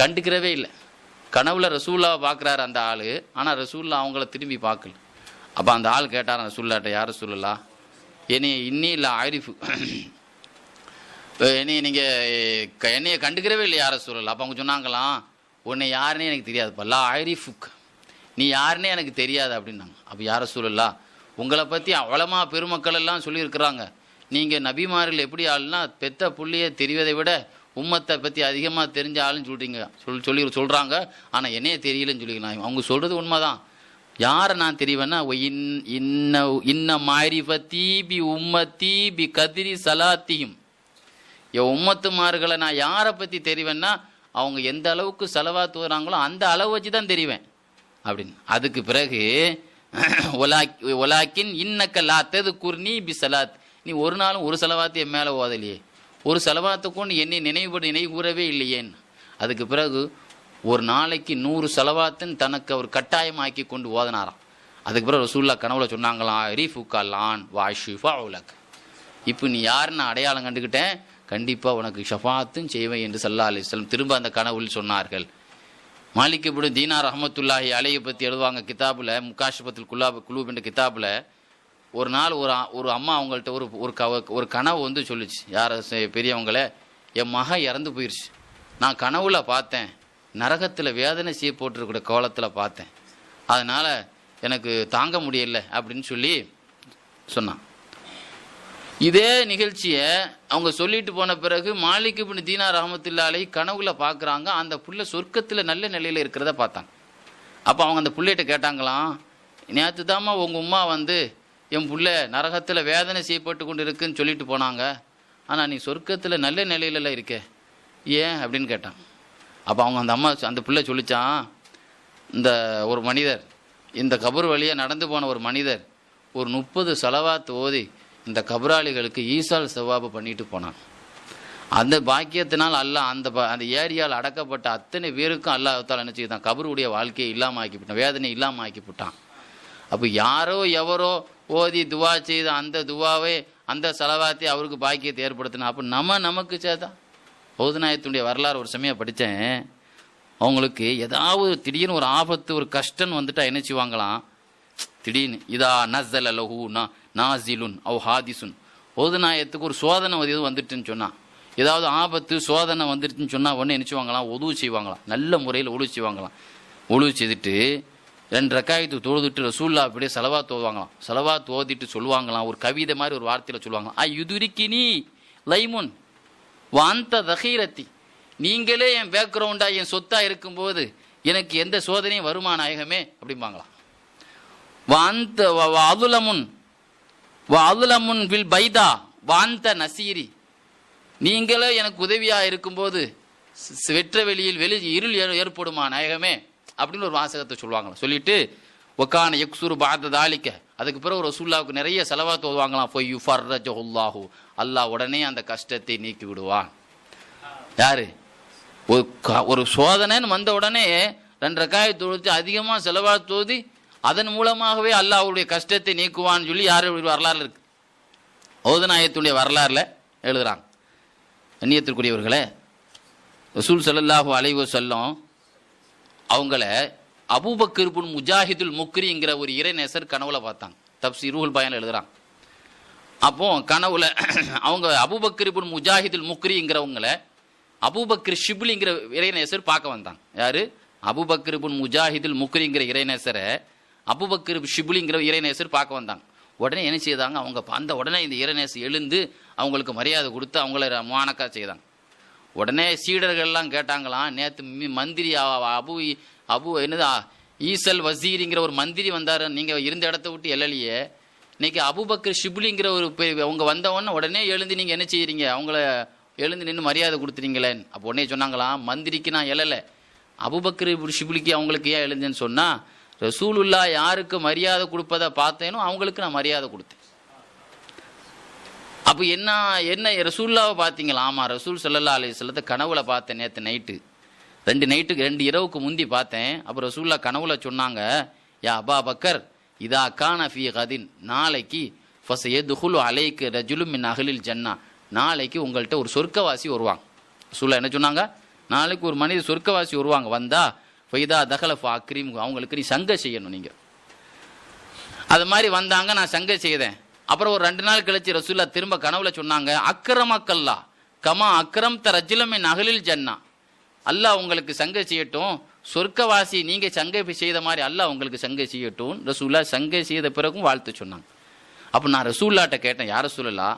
கண்டுக்கிறவே இல்லை. கனவுல ரசூலுல்லாவை பார்க்குறாரு அந்த ஆள், ஆனால் ரசூலுல்லாஹ் அவங்கள திரும்பி பார்க்கல. அப்போ அந்த ஆள் கேட்டார் ரசூலுல்லாஹ்ட்ட, யார் ரசூலுல்லாஹ், என்னைய இன்னி இல்லை ஆரிஃபு, என்னைய கண்டுக்கிறவே இல்லை யார ரசூலுல்லாஹ். அப்போ அவங்க சொன்னாங்களாம், உன்னை யாருன்னே எனக்கு தெரியாது, பல்லா ஆரிஃபுக், நீ யாருன்னே எனக்கு தெரியாது அப்படின்னாங்க. அப்போ யார் ரசூலுல்லாஹ், உங்களை பற்றி அவ்வளமா பெருமக்கள் எல்லாம் சொல்லியிருக்கிறாங்க, நீங்கள் நபிமாரில் எப்படி ஆளுன்னா பெத்த புள்ளியை தெரிவதை விட உம்மத்தை பற்றி அதிகமாக தெரிஞ்ச ஆளுன்னு சொல்லிட்டீங்க சொல்கிறாங்க, ஆனால் என்னையே தெரியலன்னு சொல்லிக்கலாம். அவங்க சொல்கிறது உண்மைதான். யாரை நான் தெரிவேன்னா, இன்ன மாரிஃபத்தி பி உம்மத்தி பி கதிரி சலாத்தியும், என் உம்மத்துமார்களை நான் யாரை பற்றி தெரிவேன்னா, அவங்க எந்த அளவுக்கு செலவாத்து வராங்களோ அந்த அளவு வச்சு தான் தெரிவேன் அப்படின்னு. அதுக்கு பிறகு ஒலாக்கின் இன்னக்க லாத்தது குர்னி பி சலாத், நீ ஒரு நாளும் ஒரு செலவாத்து என் மேலே ஓதலையே, ஒரு செலவாத்தை கொண்டு என்னை நினைவு கூறவே இல்லையேன்னு. அதுக்கு பிறகு ஒரு நாளைக்கு 100 செலவாத்துன்னு தனக்கு அவர் கட்டாயமாக்கி கொண்டு ஓதனாராம். அதுக்கு பிறகு ரசூலுல்லாஹ் கனவுல சொன்னாங்களாம், ரீஃபுக்காலான் வாஷிஃபா உலக், இப்போ நீ யாருன்னு அடையாளம் கண்டுக்கிட்டேன், கண்டிப்பாக உனக்கு ஷஃபாத்தும் செய்வேன் என்று ஸல்லல்லாஹு அலைஹி வஸல்லம் திரும்ப அந்த கனவுல் சொன்னார்கள். மாலிக் இப்னு தீனார் ரஹ்மத்துல்லாஹி அலைஹி பற்றி எழுதுவாங்க கிதாபில், முகாஷஃபத்துல் குலூப் என்ற கிதாபில். ஒரு நாள் ஒரு அம்மா அவங்கள்ட்ட ஒரு கனவு வந்து சொல்லிச்சு, யார் பெரியவங்களே, என் மகன் இறந்து போயிடுச்சு, நான் கனவுல பார்த்தேன், நரகத்தில் வேதனை செய்ய போட்டிருக்கிற கோலத்தில் பார்த்தேன், அதனால் எனக்கு தாங்க முடியல அப்படின்னு சொல்லி சொன்னான். இதே நிகழ்ச்சியை அவங்க சொல்லிட்டு போன பிறகு மாலிக் இப்னு தீனார் ரஹ்மத்துல்லாஹி அலைஹி கனவுல பார்க்குறாங்க, அந்த புள்ள சொர்க்கத்தில் நல்ல நிலையில் இருக்கிறத பார்த்தாங்க. அப்போ அவங்க அந்த பிள்ளைகிட்ட கேட்டாங்களாம், நேற்று தாம்மா உங்கள் உம்மா வந்து என் புள்ள நரகத்தில் வேதனை செய்யப்பட்டு கொண்டு இருக்குன்னு சொல்லிட்டு போனாங்க, ஆனால் நீ சொர்க்கத்தில் நல்ல நிலையிலலாம் இருக்க, ஏன் அப்படின்னு கேட்டான். அப்போ அவங்க அந்த பிள்ளை சொல்லிச்சான், இந்த ஒரு மனிதர், இந்த கபர் வழியாக நடந்து போன ஒரு மனிதர் ஒரு 30 செலவாத்து ஓதி இந்த கபராளிகளுக்கு ஈசால் சவாபு பண்ணிட்டு போனான். அந்த பாக்கியத்தினால் அல்லாஹ் அந்த ஏரியாவில் அடக்கப்பட்ட அத்தனை பேருக்கும் அல்லாஹ் என்ன செய்தான், கபருடைய வாழ்க்கையை இல்லாமல் ஆக்கிவிட்டான், வேதனை இல்லாமல் ஆக்கிவிட்டான். அப்போ யாரோ எவரோ ஓதி துவா செய்த அந்த துவாவே அந்த செலவாத்தை அவருக்கு பாக்கியத்தை ஏற்படுத்தினா, அப்போ நமக்கு சேதா. பௌதநாயகத்துடைய வரலாறு ஒரு சமயம் படித்தேன், அவங்களுக்கு ஏதாவது திடீர்னு ஒரு ஆபத்து ஒரு கஷ்டம் வந்துட்டா என்ன செய்வாங்களாம், திடீர்னு இதா நஸ்ஸல லஹு நாசிலுன் அவ் ஹாதிசுன், ஓதுநாயத்துக்கு ஒரு சோதனை எதுவும் வந்துட்டுன்னு சொன்னால், ஏதாவது ஆபத்து சோதனை வந்துருச்சுன்னு சொன்னால் உடனே நினச்சிவாங்களாம், உதவு செய்வாங்களாம், நல்ல முறையில் உதவு செய்வாங்களாம். உதவு செய்துட்டு 2 ரக்காயத்து தொழுதுட்டு ரசூல்லா அப்படியே செலவாத் ஓதுவாங்களாம். செலவாத் ஓதிட்டு சொல்லுவாங்களாம், ஒரு கவிதை மாதிரி ஒரு வார்த்தையில் சொல்லுவாங்களாம், யுதுரிக்கினி லைமுன் வாந்த தஹீரத்தி, நீங்களே என் பேக்ரவுண்டாக என் சொத்தாக இருக்கும்போது எனக்கு எந்த சோதனையும் வருமா நாயகமே அப்படிம்பாங்களாம். வாந்த அதுலமுன் அதுலமுன் வில் பைதா வாந்த நசீரி, நீங்களே எனக்கு உதவியாக இருக்கும்போது வெற்ற வெளியில் இருள் ஏற்படுமா நாயகமே அப்படின்னு ஒரு வாசகத்தை சொல்லுவாங்களாம். சொல்லிட்டு ஒக்கான யக்சுரு பாத தாலிக்க, அதுக்கு பிறகு ரசூலுல்லாவுக்கு நிறைய செலவாத் ஓதுவாங்களாம். பொய் ஃபர்ரஜஹுல்லாஹு, அல்லாஹ் உடனே அந்த கஷ்டத்தை நீக்கி விடுவான். யாரு? ஒரு சோதனைன்னு வந்த உடனே 2 ரக்காயத் தொழுது அதிகமாக செலவாத் ஓதி அதன் மூலமாகவே அல்லாஹ்வுடைய கஷ்டத்தை நீக்குவான்னு சொல்லி யாருடைய வரலாறுல இருக்கு? ஓதுநாயத்துடைய வரலாறுல எழுதுறாங்க. கண்ணியத்திற்குரியவர்களே, ரசூல் ஸல்லல்லாஹு அலைஹி வஸல்லம் அவங்கள அபூபக்கர் இப்னு முஜாஹிதுல் முக்ரிங்கிற ஒரு இறைநேசர் கனவுல பார்த்தாங்க. தப்சீர் ரூஹுல் பயான் எழுதுறாங்க. அப்போ கனவுல அவங்க அபூபக்கர் இப்னு முஜாஹிதுல் முக்ரிங்கிறவங்கள அபூபக்கர் ஷிப்லிங்கிற இறைநேசர் பார்க்க வந்தாங்க. யாரு? அபூபக்கர் இப்னு முஜாஹிதுல் முக்ரிங்கிற இறைநேசரை அபூபக்கர் ஷிப்லிங்கிற இறைநேசர் பார்க்க வந்தாங்க. உடனே என்ன செய்தாங்க? அவங்க அந்த உடனே இந்த இறைநேசர் எழுந்து அவங்களுக்கு மரியாதை கொடுத்து அவங்கள மானக்கா செய்தாங்க. உடனே சீடர்கள்லாம் கேட்டாங்களாம், நேற்று மந்திரி அபு என்னது ஈசல் வசீரிங்கிற ஒரு மந்திரி வந்தார், நீங்கள் இருந்த இடத்த விட்டு எழலையே, இன்னைக்கு அபூபக்கர் ஷிப்லிங்கிற ஒரு அவங்க வந்தவொடனே உடனே எழுந்து நீங்கள் என்ன செய்கிறீங்க? அவங்கள எழுந்து நின்று மரியாதை கொடுத்துறீங்களேன்னு. அப்போ உடனே சொன்னாங்களாம், மந்திரிக்கு நான் எழலை, அபூபக்கர் ஷிப்லிக்கு அவங்களுக்கு ஏன் எழுந்தேன்னு சொன்னால், ரசூலுல்லா யாருக்கு மரியாதை கொடுப்பதை பார்த்தேனோ அவங்களுக்கு நான் மரியாதை கொடுத்தேன். அப்போ என்ன ரசூல்லாவை பார்த்தீங்களா? ஆமாம், ரசூல் ஸல்லல்லாஹு அலைஹி வஸல்லத்தை கனவுல பார்த்தேன் நேற்று நைட்டு, 2 இரவுக்கு முந்தி பார்த்தேன். அப்போ ரசூல்லா கனவுல சொன்னாங்க, யா அபா பக்கர் இதா கான ஃபீ கதின், நாளைக்கு ஃபஸயதுஹுலு அலைக்கு ரஜுலும் மின் அஹ்லில் ஜன்னா, நாளைக்கு உங்கள்கிட்ட ஒரு சொர்க்கவாசி வருவாங்க. ரசூல்லா என்ன சொன்னாங்க? நாளைக்கு ஒரு மனித சொர்க்கவாசி வருவாங்க, வந்தா ஃபைதா தஹல ஃபஅக்ரிம், அவங்களுக்கு நீ சங்க செய்யணும். நீங்கள் அது மாதிரி வந்தாங்க, நான் சங்க செய்தேன். அப்புறம் ஒரு 2 நாள் கழிச்சு ரசூல்லா திரும்ப கனவுல சொன்னாங்க, அக்ரமக்கல்லா கமா அக்ரம் த ரஜுலமின் அகலில் ஜன்னா, அல்லாஹ் உங்களுக்கு சங்கை செய்யட்டும், சொர்க்கவாசி நீங்க சங்கை செய்த மாதிரி அல்லாஹ் உங்களுக்கு சங்கை செய்யட்டும். ரசூல்லா சங்கை செய்த பிறகும் வாழ்த்து சொன்னாங்க. அப்போ நான் ரசூல்லாட்ட கேட்டேன், யார் ரசூலுல்லா,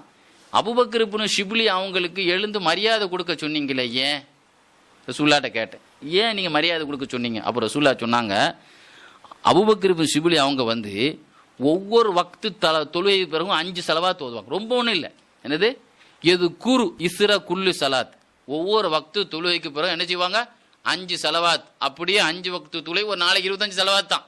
அபூபக்கர் இப்னு ஷிப்லி அவங்களுக்கு எழுந்து மரியாதை கொடுக்க சொன்னீங்களே, ஏன்? ரசூல்லாட்ட கேட்டேன், ஏன் நீங்கள் மரியாதை கொடுக்க சொன்னீங்க? அப்போ ரசூல்லா சொன்னாங்க, அபூபக்கர் இப்னு ஷிப்லி அவங்க வந்து ஒவ்வொரு வக்து தொழுகை பிறகும் 5 செலவாத் ஓதுவாங்க. ரொம்ப ஒன்றும் இல்லை, என்னது எது குரு இஸ்ர குல்லு சலாத், ஒவ்வொரு வக்து தொழுகைக்கு பிறகு என்ன செய்வாங்க? 5 செலவாத். அப்படியே 5 வக்து தொழுகை ஒரு நாளைக்கு 25 செலவாத் தான்,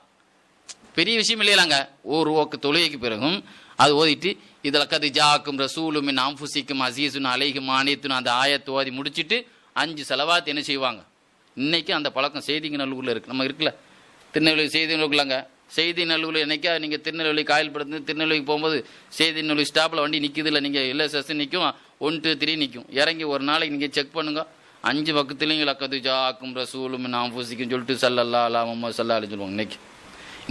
பெரிய விஷயம் இல்லையாங்க. ஒரு வக்து தொழுகைக்கு பிறகும் அது ஓதிட்டு இதில் கது ஜாக்கும் ரசூலும் மின் அன்ஃபுசிக்கும் அசீசுன் அலைஹிம் அனீத்துன்னு அந்த ஆயத்தை ஓதி முடிச்சுட்டு 5 செலவாத் என்ன செய்வாங்க? இன்னைக்கு அந்த பழக்கம் செய்திங்க நல்லூரில் இருக்குது, நம்ம இருக்குல்ல, திருநெல்வேலி செய்தி நல்லூர்லாங்க. செய்தி நல்லூரில் என்னைக்கா நீங்கள் திருநெல்வேலி காயில் படுத்து திருநெல்வேலிக்கு போகும்போது செய்தி நல்லூர் ஸ்டாப்பில் வண்டி நிற்கிது இல்லை, நீங்கள் இல்லை செஸ் நிற்கும், 1 2 3 நிற்கும், இறங்கி ஒரு நாளைக்கு நீங்கள் செக் பண்ணுங்க, 5 பக்கத்துலையும் லக்கத்து ஜாக்கும் ரசூலும் நாம் பூசிக்கும் சொல்லிட்டு சல்லல்லா அலா முஹம்மது ஸல்லல்லாஹு அலைஹி சொல்லுவாங்க. இன்னைக்கு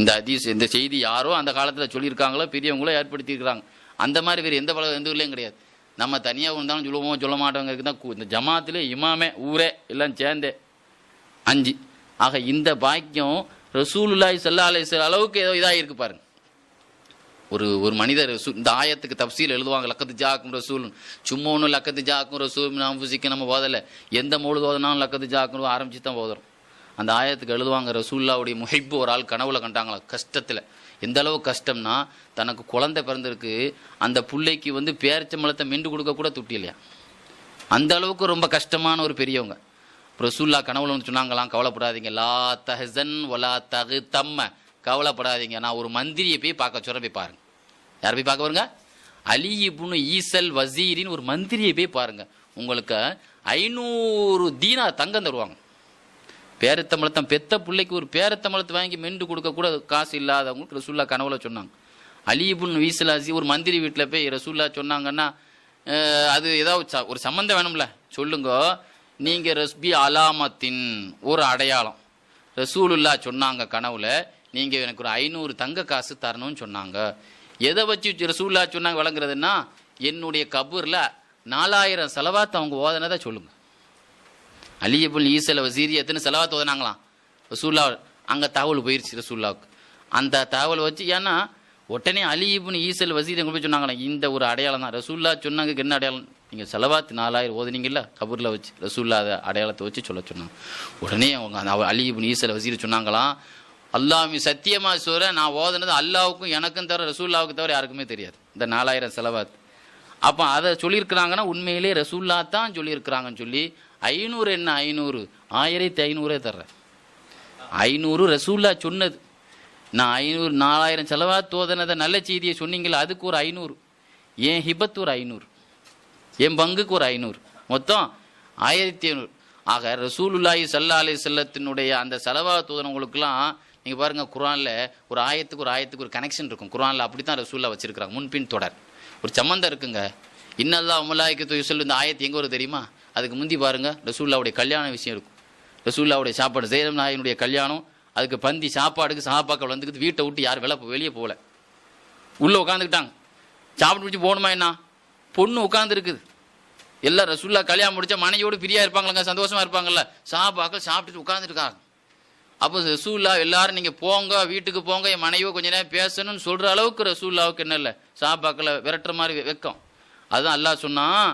இந்த ஹதீஸ் இந்த செய்தி யாரோ அந்த காலத்தில் சொல்லியிருக்காங்களோ, பெரியவங்களோ ஏற்படுத்தியிருக்கிறாங்க. அந்த மாதிரி வேறு எந்த பழக்கம் எந்த ஊர்லேயும் கிடையாது. நம்ம தனியாக இருந்தாலும் சொல்லுவோம் சொல்ல மாட்டோங்கிறது தான் இந்த ஜமாத்திலே இமாமே ஊரே எல்லாம் சேர்ந்தே 5. ஆக இந்த பாக்கியம் ரசூலுல்லாஹி ஸல்லல்லாஹு அலைஹி வஸல்லம் அளவுக்கு ஏதோ இதாக இருக்கு பாருங்க. ஒரு மனிதர் இந்த ஆயத்துக்கு தப்சீல் எழுதுவாங்க, லக்கத்து ஜாக்கும் ரசூல், சும்மா ஒன்றும் லக்கத்து ஜாக்கும் ரசூல் நாம் புசிக்க நம்ம போதலை, எந்த பொழுது ஓதனாலும் லக்கத்து ஜாக்கும் ஆரம்பிச்சு தான் போதுறோம். அந்த ஆயத்துக்கு எழுதுவாங்க, ரசூலுல்லாவுடைய முஹிப்பு ஒரு ஆள் கனவுல கண்டாங்களா கஷ்டத்தில். எந்த அளவு கஷ்டம்னா, தனக்கு குழந்தை பிறந்திருக்கு, அந்த பிள்ளைக்கு வந்து பேரிச்சம்பழத்தை மெண்டு கொடுக்க கூட துட்டி இல்லையா, அந்த அளவுக்கு ரொம்ப கஷ்டமான ஒரு பெரியவங்க. ரசூல்லா கனவுல வந்து சொன்னாங்களாம், கவலைப்படாதீங்க, லா தஹ்சன் வலா தகு தம்ம, கவலைப்படாதீங்க, நான் ஒரு மந்திரியை போய் பார்க்க சொல்ல, போய் பாருங்க. யார் போய் பார்க்க பாருங்க? அலி இப்னு ஈசல் வசீரின்னு ஒரு மந்திரியை போய் பாருங்க, உங்களுக்கு 500 தீனார் தங்கம் தருவாங்க. பேரத்தம்பழத்தம் பெத்த பிள்ளைக்கு ஒரு பேரத்தம்பழத்தை வாங்கி மெண்டு கொடுக்க கூட காசு இல்லாதவங்களுக்கு ரசூல்லா கனவுல சொன்னாங்க. அலி இப்னு ஈசல் வசீர் ஒரு மந்திரி வீட்டில் போய் ரசூல்லா சொன்னாங்கன்னா, அது ஏதாவது ஒரு சம்மந்தம் வேணும்ல, சொல்லுங்க, நீங்கள் ரஸ்பி அலாமத்தின் ஒரு அடையாளம், ரசூலுல்லா சொன்னாங்க கனவுல, நீங்கள் எனக்கு ஒரு 500 தங்க காசு தரணும்னு சொன்னாங்க. எதை வச்சு ரசூலுல்லா சொன்னாங்க விளங்குறதுன்னா, என்னுடைய கபூரில் 4000 செலவாத்து அவங்க ஓதனதை சொல்லுங்க. அலி இப்னு ஈசல் வஸீரி எத்தனை செலவாத்து ஓதுனாங்களாம் ரசூல்லா. அங்கே தகவல் போயிடுச்சு ரசூல்லாவுக்கு. அந்த தகவல் வச்சு, ஏன்னா உடனே அலி இப்னு ஈசல் வஸீரி எங்க போய் சொன்னாங்களே, இந்த ஒரு அடையாளம் தான் ரசூல்லா சொன்னாங்க. என்ன அடையாளம்? நீங்கள் செலவாத்து 4000 ஓதுனீங்கல்ல கபூரில் வச்சு, ரசூல்லா அதை அடையாளத்தை வச்சு சொல்ல சொன்னாங்க. உடனே அவங்க அந்த அலி இப்னு ஈசல் வஸீரி சொன்னாங்களாம், அல்லாஹ்வி சத்தியமாக சொல்கிறேன், நான் ஓதுனது அல்லாவுக்கும் எனக்கும் தவிர ரசூல்லாவுக்கு தவிர யாருக்குமே தெரியாது இந்த 4000 செலவாத்து. அப்போ அதை சொல்லியிருக்கிறாங்கன்னா உண்மையிலே ரசூல்லா தான் சொல்லியிருக்கிறாங்கன்னு சொல்லி 500 என்ன 500 1500 தர்றேன். 500 ரசூல்லா சொன்னது. நான் 500 4000 செலவாத்து ஓதுனதை நல்ல செய்தியை சொன்னீங்களா, அதுக்கு ஒரு 500, என் ஹிபத்து ஒரு 500, என் பங்குக்கு ஒரு 500, மொத்தம் 1500. ஆக ரசூலுல்லாஹி ஸல்லல்லாஹு அலைஹி வஸல்லத்தினுடைய அந்த செலவாத்து ஓதுனவங்களுக்குலாம் நீங்கள் பாருங்கள், குர்ஆனில் ஒரு ஆயத்துக்கு ஒரு கனெக்ஷன் இருக்கும். குர்ஆனில் அப்படி தான் ரசூல்லா வச்சுருக்கிறாங்க, முன்பின் தொடர் ஒரு சம்மந்தம் இருக்குங்க. இன்னல்லாஹ் வ மலாயிகத்துஹு யுஸல்லூன, இந்த ஆயத்து எங்கே வரும் தெரியுமா? அதுக்கு முந்தி பாருங்கள் ரசூல்லாவுடைய கல்யாண விஷயம் இருக்கும். ரசூல்லாவுடைய சாப்பாடு, ஸைனப் நாயனுடைய கல்யாணம், அதுக்கு பந்தி சாப்பாடுக்கு சஹாபாக்கள் வந்துக்கிட்டு வீட்டை விட்டு யார் வெளியே போகல, உள்ளே உட்காந்துக்கிட்டாங்க. சாப்பிட்டு முடிச்சு போகணுமா என்ன, பொண்ணு உட்காந்துருக்குது. எல்லாம் ரசூல்லா கல்யாணம் முடிச்சா மனைவியோடு பிரியா இருப்பாங்களங்க, சந்தோஷமா இருப்பாங்கல்ல. சஹாபாக்கள் சாப்பிட்டுட்டு உட்காந்துருக்காங்க. அப்போ ரசூல்லா எல்லாரும் நீங்கள் போங்க, வீட்டுக்கு போங்க, என் மனைவியோ கொஞ்ச நேரம் பேசணும்னு சொல்கிற அளவுக்கு ரசூல்லாவுக்கு என்ன இல்லை, சஹாபாக்களை விரட்டுற மாதிரி வெக்கம். அதுதான் அல்லாஹ் சொன்னான்,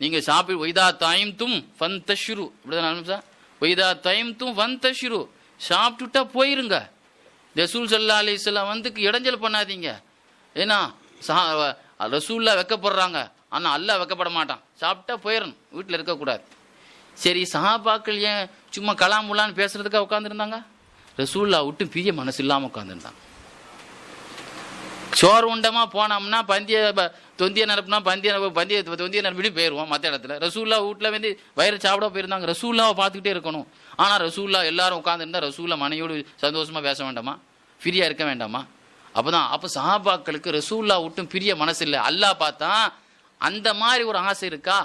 நீங்கள் சாப்பிட்டு ஒய்தா தாயும் ஃபன் தஷ்ரு, இப்படிதான் ஒய்தா தாயும் ஃபன் தஷ்ரு, சாப்பிட்டுட்டா போயிருங்க. ரசூல் ஸல்லல்லாஹு அலைஹி வஸல்லம் வந்து இடைஞ்சல் பண்ணாதீங்க. ஏன்னா ரசூல்லா வெக்கப்படுறாங்க, ஆனால் அல்லாஹ் வெக்கப்பட மாட்டான். சாப்பிட்டா போயிடணும், வீட்டில் இருக்கக்கூடாது. சரி, சஹாபாக்கள் ஏன் சும்மா கலாமுல்லான்னு பேசுறதுக்காக உட்காந்துருந்தாங்க? ரசூல்லா விட்டு பிரிய மனசு இல்லாமல் உட்காந்துருந்தாங்க. சோறு உண்டமா போனோம்னா தொந்திய நிரப்புனா தொந்திய நிரப்பிட்டு போயிடுவோம் மற்ற இடத்துல. ரசூல்லா வீட்டில் வந்து வயிறு சாப்பிட போயிருந்தாங்க. ரசூல்லாவை பார்த்துக்கிட்டே இருக்கணும். ஆனால் ரசூல்லா எல்லாரும் உட்காந்துருந்தா ரசூல்லா மனையோடு சந்தோஷமாக பேச வேண்டாமா, ஃப்ரீயாக இருக்க வேண்டாமா? அப்போ சஹாபாக்களுக்கு ரசூல்லா விட்டும் பிரிய மனசு இல்லை. அல்லாஹ் பார்த்தா அந்த மாதிரி ஒரு ஆசை இருக்கா?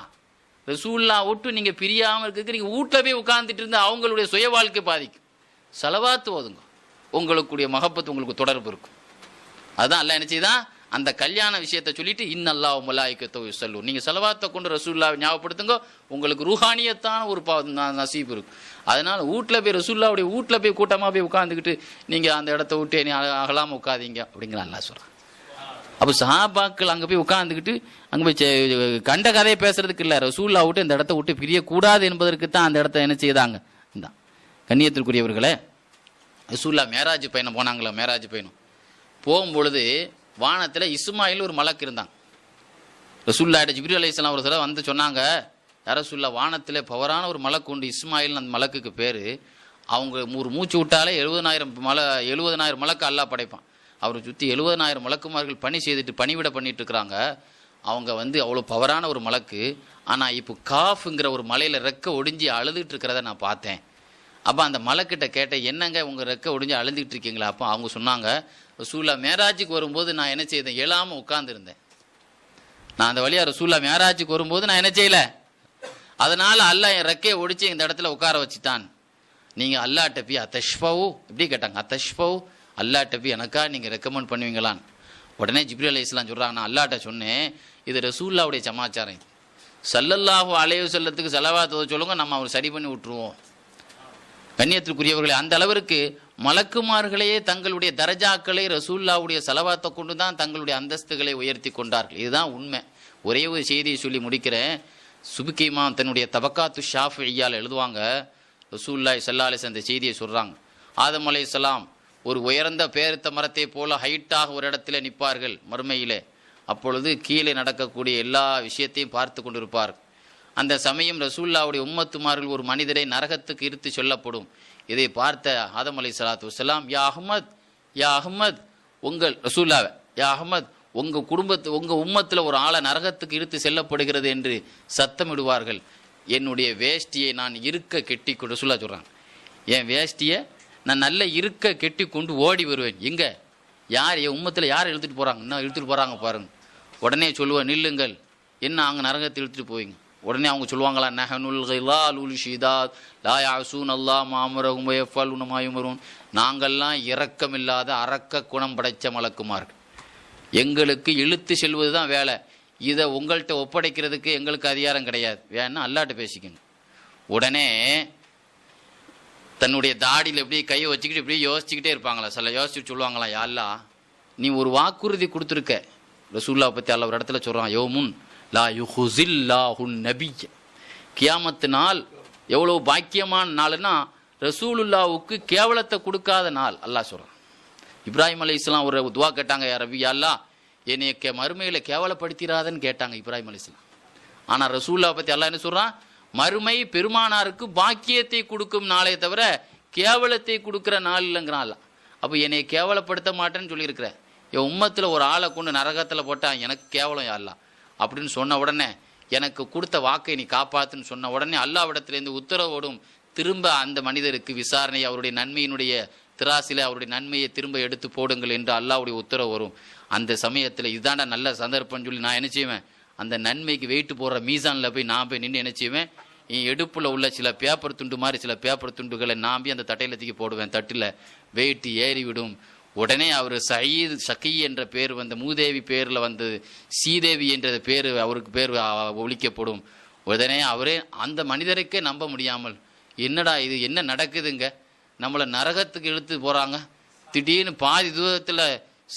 ரசூல்லா விட்டு நீங்கள் பிரியாமல் இருக்கிறதுக்கு நீங்கள் வீட்டில் போய் உட்கார்ந்துட்டு இருந்தால் அவங்களுடைய சுய வாழ்க்கை பாதிக்கும். செலவாத்து ஓதுங்க, உங்களுக்குடைய மஹப்பத்து உங்களுக்கு தொடர்பு இருக்கும். அதுதான் அல்லாஹ் என்ன செய்தான், அந்த கல்யாண விஷயத்தை சொல்லிட்டு இன்னல்லாஹு வ மலாயிகத்துஹு யுஸல்லூன், நீங்கள் செலவாத்தை கொண்டு ரசூல்லாவை ஞாபகப்படுத்துங்க, உங்களுக்கு ரூஹானியத்தான ஒரு நசீப் இருக்கும். அதனால் வீட்டில் போய் ரசூல்லாவுடைய வீட்டில் போய் கூட்டமாக போய் உட்காந்துக்கிட்டு நீங்கள் அந்த இடத்த விட்டு நீ அகலாமல் உட்காதீங்க அப்படிங்கிற அல்லாஹ் சொல்கிறான். அப்போ சஹாபாக்கள் அங்கே போய் உட்காந்துக்கிட்டு அங்கே போய் கண்ட கதையை பேசுறதுக்கு இல்லை, ரசூல்லா விட்டு இந்த இடத்த விட்டு பிரியக்கூடாது என்பதற்கு தான் அந்த இடத்த என்ன செய்தாங்க. இந்த கண்ணியத்திற்குரியவர்களே, ரசூல்லா மேராஜ் பயணம் போனாங்களா, மேராஜ் பயணம் போகும்பொழுது வானத்தில் இஸ்மாயில் ஒரு மலக்கு இருந்தாங்க. ரசூல்லாட்ட ஜிப்ரீல் அலைஹிஸ்ஸலாம் ஒரு தடவை வந்து சொன்னாங்க, யார ரசூல்லா, வானத்தில் பவரான ஒரு மலக்கு உண்டு, இஸ்மாயில் அந்த மலக்குக்கு பேர். அவங்க ஒரு மூச்சு விட்டாலே 70,000 மலக்கு அல்லாஹ் படைப்பான். அவரை சுற்றி 70,000 மலக்குமார்கள் பணி செய்துட்டு பணிவிட பண்ணிட்டு இருக்கிறாங்க. அவங்க வந்து அவ்வளோ பவரான ஒரு மலக்கு. ஆனால் இப்போ காஃப்ங்கிற ஒரு மலையில் ரெக்க ஒடிஞ்சு அழுதுட்டு இருக்கிறத நான் பார்த்தேன். அப்போ அந்த மலைக்கிட்ட கேட்டேன், என்னங்க உங்கள் ரெக்க ஒடிஞ்சு அழுதுட்டு இருக்கீங்களா? அப்போ அவங்க சொன்னாங்க, ரசூல்லா மேராஜுக்கு வரும்போது நான் என்ன செய்தேன், எழாமல் உட்கார்ந்துருந்தேன். நான் அந்த வழியாக ரசூல்லா மேராஜுக்கு வரும்போது நான் என்ன செய்யலை, அதனால் அல்லாஹ் என் ரெக்கையை ஒடிச்சு இந்த இடத்துல உட்கார வச்சுட்டான். நீங்கள் அல்லாஹ்ட்ட போய் அத்தஷ்பவு இப்படி கேட்டாங்க, அத்தஷ்பவு அல்லாஹ்ட்ட போய் எனக்கா நீங்கள் ரெக்கமெண்ட் பண்ணுவீங்களான்னு. உடனே ஜிப்ரீல் அலைஹிஸ்ஸலாம் சொல்கிறாங்க, நான் அல்லாஹ்ட்ட சொன்னேன், இது ரசூல்லாவுடைய சமாச்சாரம், இது ஸல்லல்லாஹு அலைஹி வஸல்லத்துக்கு ஸலவாத் சொல்லுங்க, நம்ம அவர் சரி பண்ணி விட்டுருவோம். கண்ணியத்திற்குரியவர்களே, அந்த அளவிற்கு மலக்குமார்களையே தங்களுடைய தரஜாக்களை ரசூல்லாவுடைய ஸலவாத்தை கொண்டு தான் தங்களுடைய அந்தஸ்துகளை உயர்த்தி கொண்டார்கள். இதுதான் உண்மை. ஒரே ஒரு செய்தியை சொல்லி முடிக்கிறேன். சுபுக்கி இமாம் தன்னுடைய தபக்காத்து ஷாஃபிய்யால் எழுதுவாங்க, ரசூலுல்லாஹி ஸல்லல்லாஹு அலைஹி வஸல்லம் அந்த செய்தியை சொல்கிறாங்க. ஆதம் அலைஹிஸ்ஸலாம் ஒரு உயர்ந்த பேரித்த மரத்தை போல ஹைட்டாக ஒரு இடத்துல நிற்பார்கள் மறுமையிலே. அப்பொழுது கீழே நடக்கக்கூடிய எல்லா விஷயத்தையும் பார்த்து கொண்டிருப்பார். அந்த சமயம் ரசூல்லாவுடைய உம்மத்துமார்கள் ஒரு மனிதரை நரகத்துக்கு இருத்து சொல்லப்படும். இதை பார்த்த ஆதம் அலைஹிஸ்ஸலாத்து வஸ்ஸலாம், யா அஹ்மத், யா அஹ்மத், உங்கள் ரசூல்லாவை, யா அஹ்மத், உங்கள் உங்கள் உம்மத்தில் ஒரு ஆளை நரகத்துக்கு இழுத்து செல்லப்படுகிறது என்று சத்தமிடுவார்கள். என்னுடைய வேஷ்டியை நான் இருக்க கெட்டி கொண்டு, ரசூல்லா சொல்கிறாங்க, என் வேஷ்டியை நான் நல்ல இருக்க கெட்டி கொண்டு ஓடி வருவேன். எங்கே, யார் என் உம்மத்தில் யார் இழுத்துட்டு போகிறாங்க, இன்னும் இழுத்துட்டு போகிறாங்க பாருங்க. உடனே சொல்லுவேன், நில்லுங்கள், என்ன அங்கே நரகத்தை இழுத்துட்டு போவீங்க? உடனே அவங்க சொல்லுவாங்களா, நஹனுல் கிலாலுல் ஷிதாத் லா யாசூன் அல்லாஹ் மா அமரஹும் வ யஃபலுன மா யுமரூன், நாங்கள்லாம் இரக்கமில்லாத அரக்க குணம் படைத்த மலக்குமார்கள், எங்களுக்கு இழுத்து செல்வது தான் வேலை. இதை உங்கள்கிட்ட ஒப்படைக்கிறதுக்கு எங்களுக்கு அதிகாரம் கிடையாது. வேணா அல்லாட்ட பேசிக்கணும். உடனே தன்னுடைய தாடியில் எப்படியே கையை வச்சுக்கிட்டு இப்படியே யோசிச்சுக்கிட்டே இருப்பாங்களா, சில யோசிச்சுட்டு சொல்லுவாங்களா, யா அல்லாஹ் நீ ஒரு வாக்குறுதி கொடுத்துருக்க. ரசூலுல்லாஹ் பற்றி அல்ல ஒரு இடத்துல சொல்கிறான், யோமுன் லா யுஹுஸில்லாஹுன் நபிய்ய, கியாமத்து நாள் எவ்வளோ பாக்கியமான நாள்னா ரசூலுல்லாவுக்கு கேவலத்தை கொடுக்காத நாள் அல்லாஹ் சொல்கிறான். இப்ராஹிம் அலைஹிஸ்ஸலாம் ஒரு துவா கேட்டாங்க, யா ரப்பி யா அல்லாஹ் என்னைய மறுமையில் கேவலப்படுத்திடாதன்னு கேட்டாங்க இப்ராஹிம் அலைஹிஸ்ஸலாம். ஆனால் ரசூலுல்லாஹ் பற்றி அல்லாஹ் என்ன சொல்கிறான், மறுமை பெருமானாருக்கு பாக்கியத்தை கொடுக்கும் நாளே தவிர கேவலத்தை கொடுக்குற நாள் இல்லைங்கிறான். அப்போ என்னை கேவலப்படுத்த மாட்டேன்னு சொல்லியிருக்கிற, என் உம்மத்தில் ஒரு ஆளை கொண்டு நரகத்தில் போட்டால் எனக்கு கேவலம் யா அல்லாஹ் அப்படின்னு சொன்ன உடனே, எனக்கு கொடுத்த வாக்கை நீ காப்பாற்றுன்னு சொன்ன உடனே அல்லாஹ்விடத்திலேருந்து உத்தரவோடும் திரும்ப அந்த மனிதருக்கு விசாரணை, அவருடைய நன்மையினுடைய திராசில அவருடைய நன்மையை திரும்ப எடுத்து போடுங்கள் என்று அல்லாஹ்வுடைய உத்தரவு வரும். அந்த சமயத்தில் இதாண்டா நல்ல சந்தர்ப்பம்னு சொல்லி நான் என்ன செய்வேன், அந்த நன்மைக்கு வெயிட்டு போடுற மீசானில் போய் நான் போய் நின்று என்ன செய்வேன், என் எடுப்பில் உள்ள சில பேப்பர் துண்டு மாதிரி சில பேப்பர் துண்டுகளை நான் போய் அந்த தட்டையில் தூக்கி போடுவேன். தட்டில் வெயிட்டு ஏறிவிடும். உடனே அவர் சகி என்ற பேர் வந்து மூதேவி பேரில் வந்து சீதேவி என்ற பேர் அவருக்கு பேர் ஒழிக்கப்படும். உடனே அவரே அந்த மனிதருக்கே நம்ப முடியாமல், என்னடா இது என்ன நடக்குதுங்க, நம்மளை நரகத்துக்கு இழுத்து போகிறாங்க, திடீர்னு பாதி தூரத்தில்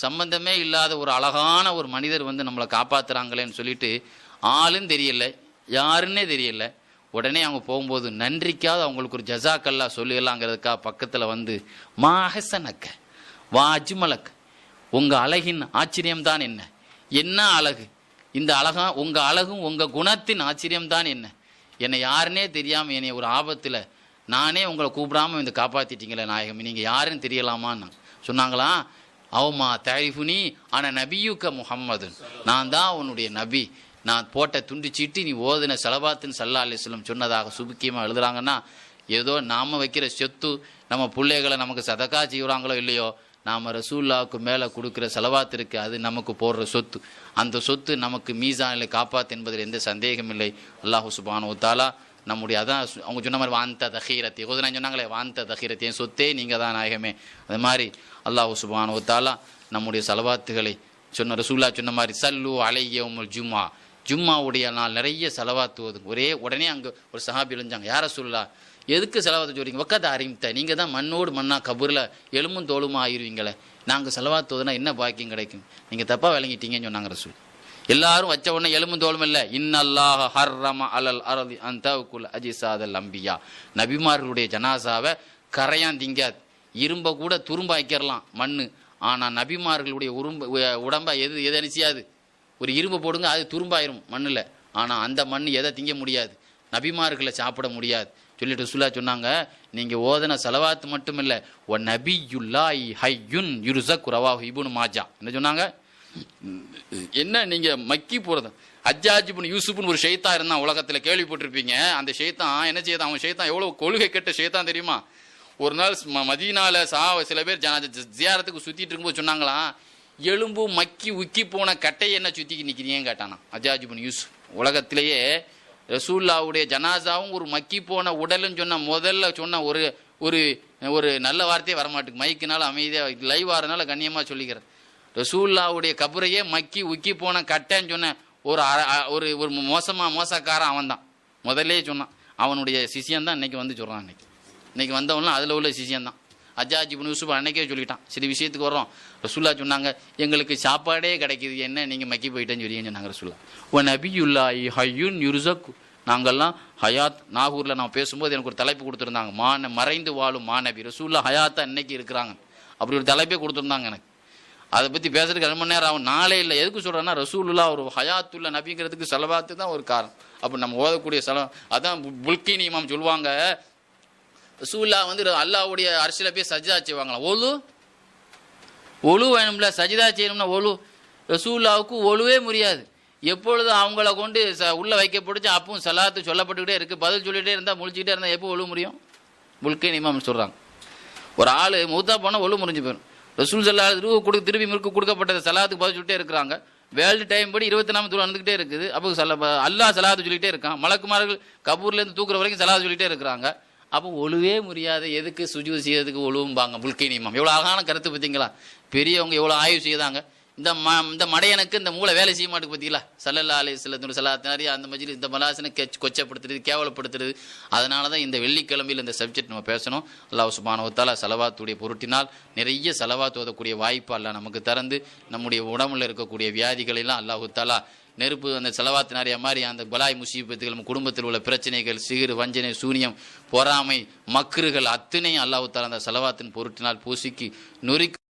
சம்பந்தமே இல்லாத ஒரு அழகான ஒரு மனிதர் வந்து நம்மளை காப்பாற்றுறாங்களேன்னு சொல்லிட்டு ஆளும் தெரியல, யாருன்னே தெரியல. உடனே அவங்க போகும்போது நன்றிக்காவது அவங்களுக்கு ஒரு ஜஸாக்கல்லா சொல்லிடலாங்கிறதுக்காக பக்கத்தில் வந்து மா அஹ்ஸனக்க வா அஜ்மலக், உங்கள் அழகின் ஆச்சரியம்தான் என்ன, என்ன அழகு, இந்த அழகா உங்கள் அழகும் உங்கள் குணத்தின் ஆச்சரியம்தான் என்ன, என்னை யாருன்னே தெரியாமல் என்னை ஒரு ஆபத்தில் நானே உங்களை கூப்பிடாமல் வந்து காப்பாற்றிட்டீங்களே நாயகம், நீங்கள் யாருன்னு தெரியலாமான்னு சொன்னாங்களா. அவமா தாரிஃபுனி ஆனால் நபியுக்க முஹம்மது, நான் தான் உன்னுடைய நபி, நான் போட்ட துண்டு சீட்டு நீ ஓதுன ஸலவாத்துன்னு ஸல்லல்லாஹு அலைஹி வஸல்லம் சொன்னதாக சுபுக்கியமாக எழுதுறாங்கன்னா, ஏதோ நாம் வைக்கிற சொத்து நம்ம பிள்ளைகளை நமக்கு சதக்கா செய்கிறாங்களோ இல்லையோ, நாம் ரசூலுல்லாவுக்கு மேலே கொடுக்குற ஸலவாத் இருக்கு, அது நமக்கு போடுற சொத்து. அந்த சொத்து நமக்கு மீசானில் காப்பாத்து என்பதில் எந்த சந்தேகம் இல்லை. அல்லாஹு சுப்ஹானஹு வ தஆலா நம்முடைய அதான் அவங்க சொன்ன மாதிரி வாந்த தஹீரத்தி ஓதுனா சொன்னாங்களே, வாந்த தஹீரத்தி என் சொத்தே நீங்கள் தான் நாயகமே. அது மாதிரி அல்லாஹு சுப்ஹானஹு வ தஆலா நம்முடைய ஸலவாத்துகளை சொன்ன ரசூலுல்லாஹ் சொன்ன மாதிரி சல்லு அலைய யௌமுல் ஜும்ஆ, ஜும்மாவுடைய நாள் நிறைய ஸலவாத்து ஓதுங்க. உடனே அங்கே ஒரு சஹாபி எழுந்தாங்க, யார ரசூலுல்லாஹ் எதுக்கு ஸலவாத்து சொல்றீங்க, வக்கத்த அறிவித்த, நீங்கள் தான் மண்ணோடு மண்ணா கபூரில் எலும்பும் தோளுமா ஆயிருவீங்களே, நாங்கள் ஸலவாத்து ஓதுனா என்ன பாக்கியம் கிடைக்கும், நீங்கள் தப்பாக விளங்கிட்டீங்கன்னு சொன்னாங்க ரசூல். எல்லாரும் வச்ச உடனே எலும்பும் தோளும் இல்லை, இன்னல்லாஹ ஹர்ரம அலல் அரதி அன் தஅகுல் அஜிசாதல் அம்பியா, நபிமார்களுடைய ஜனாசாவை கரையான் திங்காது, இரும்பை கூட துரும்பாய்க்கிறலாம் மண்ணு, ஆனால் நபிமார்களுடைய உடம்பை எது அனுச்சியாது, ஒரு இரும்பு போடுங்க அது துரும்பாயிரும் மண்ணில், ஆனால் அந்த மண் எதை திங்க முடியாது, நபிமார்களை சாப்பிட முடியாது சொல்லிட்டு ரசூலுல்லாஹ் சொன்னாங்க, நீங்கள் ஓதன ஸலவாத்து மட்டும் இல்லை, ஒ நபியுல்லாஹி ஹய்யுன் யுர்ஸக் ரவாஹு இப்னு மாஜா. என்ன சொன்னாங்க, என்ன நீங்கள் மக்கி போகிறது, ஹஜ்ஜாஜ் இப்னு யூசுப்னு ஒரு ஷைத்தான் இருந்தான் உலகத்தில், கேள்விப்பட்டிருப்பீங்க. அந்த ஷைத்தான் என்ன செய்தான், அவன் ஷைத்தான் எவ்வளோ கொள்கை கெட்ட ஷைத்தான் தெரியுமா. ஒரு நாள் மதீனால சில பேர் ஜியாரத்துக்கு சுற்றிட்டு இருக்கும்போது சொன்னாங்களாம், எலும்பு மக்கி உக்கி போன கட்டையை என்ன சுற்றிக்கு நிற்கிறீங்கன்னு கேட்டானா ஹஜ்ஜாஜ் இப்னு யூசுப். உலகத்திலேயே ரசூலுல்லாவுடைய ஜனாசாவும் ஒரு மக்கி போன உடலுன்னு சொன்ன முதல்ல சொன்ன ஒரு ஒரு ஒரு நல்ல வார்த்தையே வரமாட்டுக்கு, மைக்குனால அமைதியாக லைவ் ஆகிறதுனால கண்ணியமாக சொல்லிக்கிறேன். ரசூலுல்லாவுடைய கபரையே மக்கி உக்கி போன கட்டைன்னு சொன்ன ஒரு ஒரு மோசக்காரன் அவன் தான் முதல்லே சொன்னான். அவனுடைய சிஷியன் தான் இன்னைக்கு வந்து சொல்கிறான். இன்னைக்கு வந்தவன்லாம் அதில் உள்ள சிஷியன் தான். ஹஜ்ஜாஜ் இப்னு யூசுப் அன்னைக்கே சொல்லிட்டான். சரி விஷயத்துக்கு வர்றோம். ரசூலுல்லாஹ் சொன்னாங்க, எங்களுக்கு சாப்பாடே கிடைக்கிது, என்ன நீங்கள் மக்கி போயிட்டேன்னு சொல்லிங்கன்னு சொன்னாங்க ரசூலுல்லாஹ். ஒ நபியுல்லாஹி ஹய்யுன் யுர்ஸக், நாங்கள்லாம் ஹயாத் நாகூரில் நான் பேசும்போது எனக்கு ஒரு தலைப்பு கொடுத்துருந்தாங்க, மறைந்து வாழும் மாநபி ரசூலுல்லாஹ் ஹயாத்தா இன்னைக்கு இருக்கிறாங்க, அப்படி ஒரு தலைப்பே கொடுத்துருந்தாங்க எனக்கு. அதை பற்றி பேசுறதுக்கு 2 மணி நேரம் ஆகும், நாளே இல்லை. எதுக்கு சொல்கிறேன்னா, ரசூலுல்லாஹ் ஒரு ஹயாத்துள்ள நபிங்கிறதுக்கு ஸலவாத்து தான் ஒரு காரணம். அப்போ நம்ம ஓதக்கூடிய அதான் புல்கினி இமாம் சொல்லுவாங்க, ரசூலுல்லாஹ் வந்து அல்லாஹ்வுடைய அர்ஷில போய் சஜ்தா செய்வாங்களாம். ஒழு வேணும்ல, சஜிதா செய்யணும்னா ஒழு. ரசூலுல்லாஹ்வுக்கு ஒழுவே முடியாது. எப்பொழுது அவங்கள கொண்டு உள்ளே வைக்கப்பட்டுச்சு அப்பவும் சலாத்து சொல்லப்பட்டுக்கிட்டே இருக்குது, பதில் சொல்லிகிட்டே இருந்தால் முழிச்சிக்கிட்டே இருந்தால் எப்போ ஒழு முடியும். புல்கின் இமாம் சொல்கிறாங்க, ஒரு ஆள் மூத்தா போனால் ஒழு முறிஞ்சு போயிடும். ரசூல் ஸல்லல்லாஹு அலைஹி வஸல்லம் திருப்பி முறுக்கு கொடுக்கப்பட்டது சலாத்துக்கு பதில் சொல்லிட்டே இருக்கிறாங்க. வேர்ல்டு டைம் படி 24 தூரம் வந்துக்கிட்டே இருக்குது. அப்போ அல்லாஹ் சலாத்து சொல்லிகிட்டே இருக்கான், மலக்குமார்கள் கபூர்லேருந்து தூக்குற வரைக்கும் சலாத்து சொல்லிகிட்டே இருக்கிறாங்க. அப்போ ஒழுவே முடியாத எதுக்கு சுஜூத் செய்யறதுக்கு ஒழுவும்பாங்க புல்கின் இமாம். எவ்வளோ அழகான கருத்து பார்த்தீங்களா, பெரியவங்க எவ்வளோ ஆய்வு செய்தாங்க. இந்த மடையனுக்கு இந்த மூளை வேலை செய்ய மாட்டுக்கு பார்த்தீங்களா? ஸல்லல்லாஹு அலைஹி வஸல்லம் ஸலாத்தினாரி அந்த மஜ்லிஸ் இந்த மலாசனை கொச்சப்படுத்துறது, கேவலப்படுத்துறது. அதனால தான் இந்த வெள்ளிக்கிழமையில் இந்த சப்ஜெக்ட் நம்ம பேசணும். அல்லாஹ் சுப்ஹானஹு வ தஆலா ஸலவாத்துடைய பொருட்டினால் நிறைய ஸலவாத் ஓதக்கூடிய வாய்ப்பு அல்லாஹ் நமக்கு தரந்து நம்முடைய உடம்புல இருக்கக்கூடிய வியாதிகளெல்லாம் அல்லாஹு தஆலா நெருப்பு அந்த செலவாத்தினாரியா மாதிரி அந்த பலாய் முசீபத்துகள், நம்ம குடும்பத்தில் உள்ள பிரச்சனைகள், சிகிர், வஞ்சனை, சூனியம், பொறாமை, மக்ருகள் அத்தனையும் அல்லாஹு தஆலா அந்த செலவாத்தின் பொருட்டினால் பூசிக்கு நொறுக்கி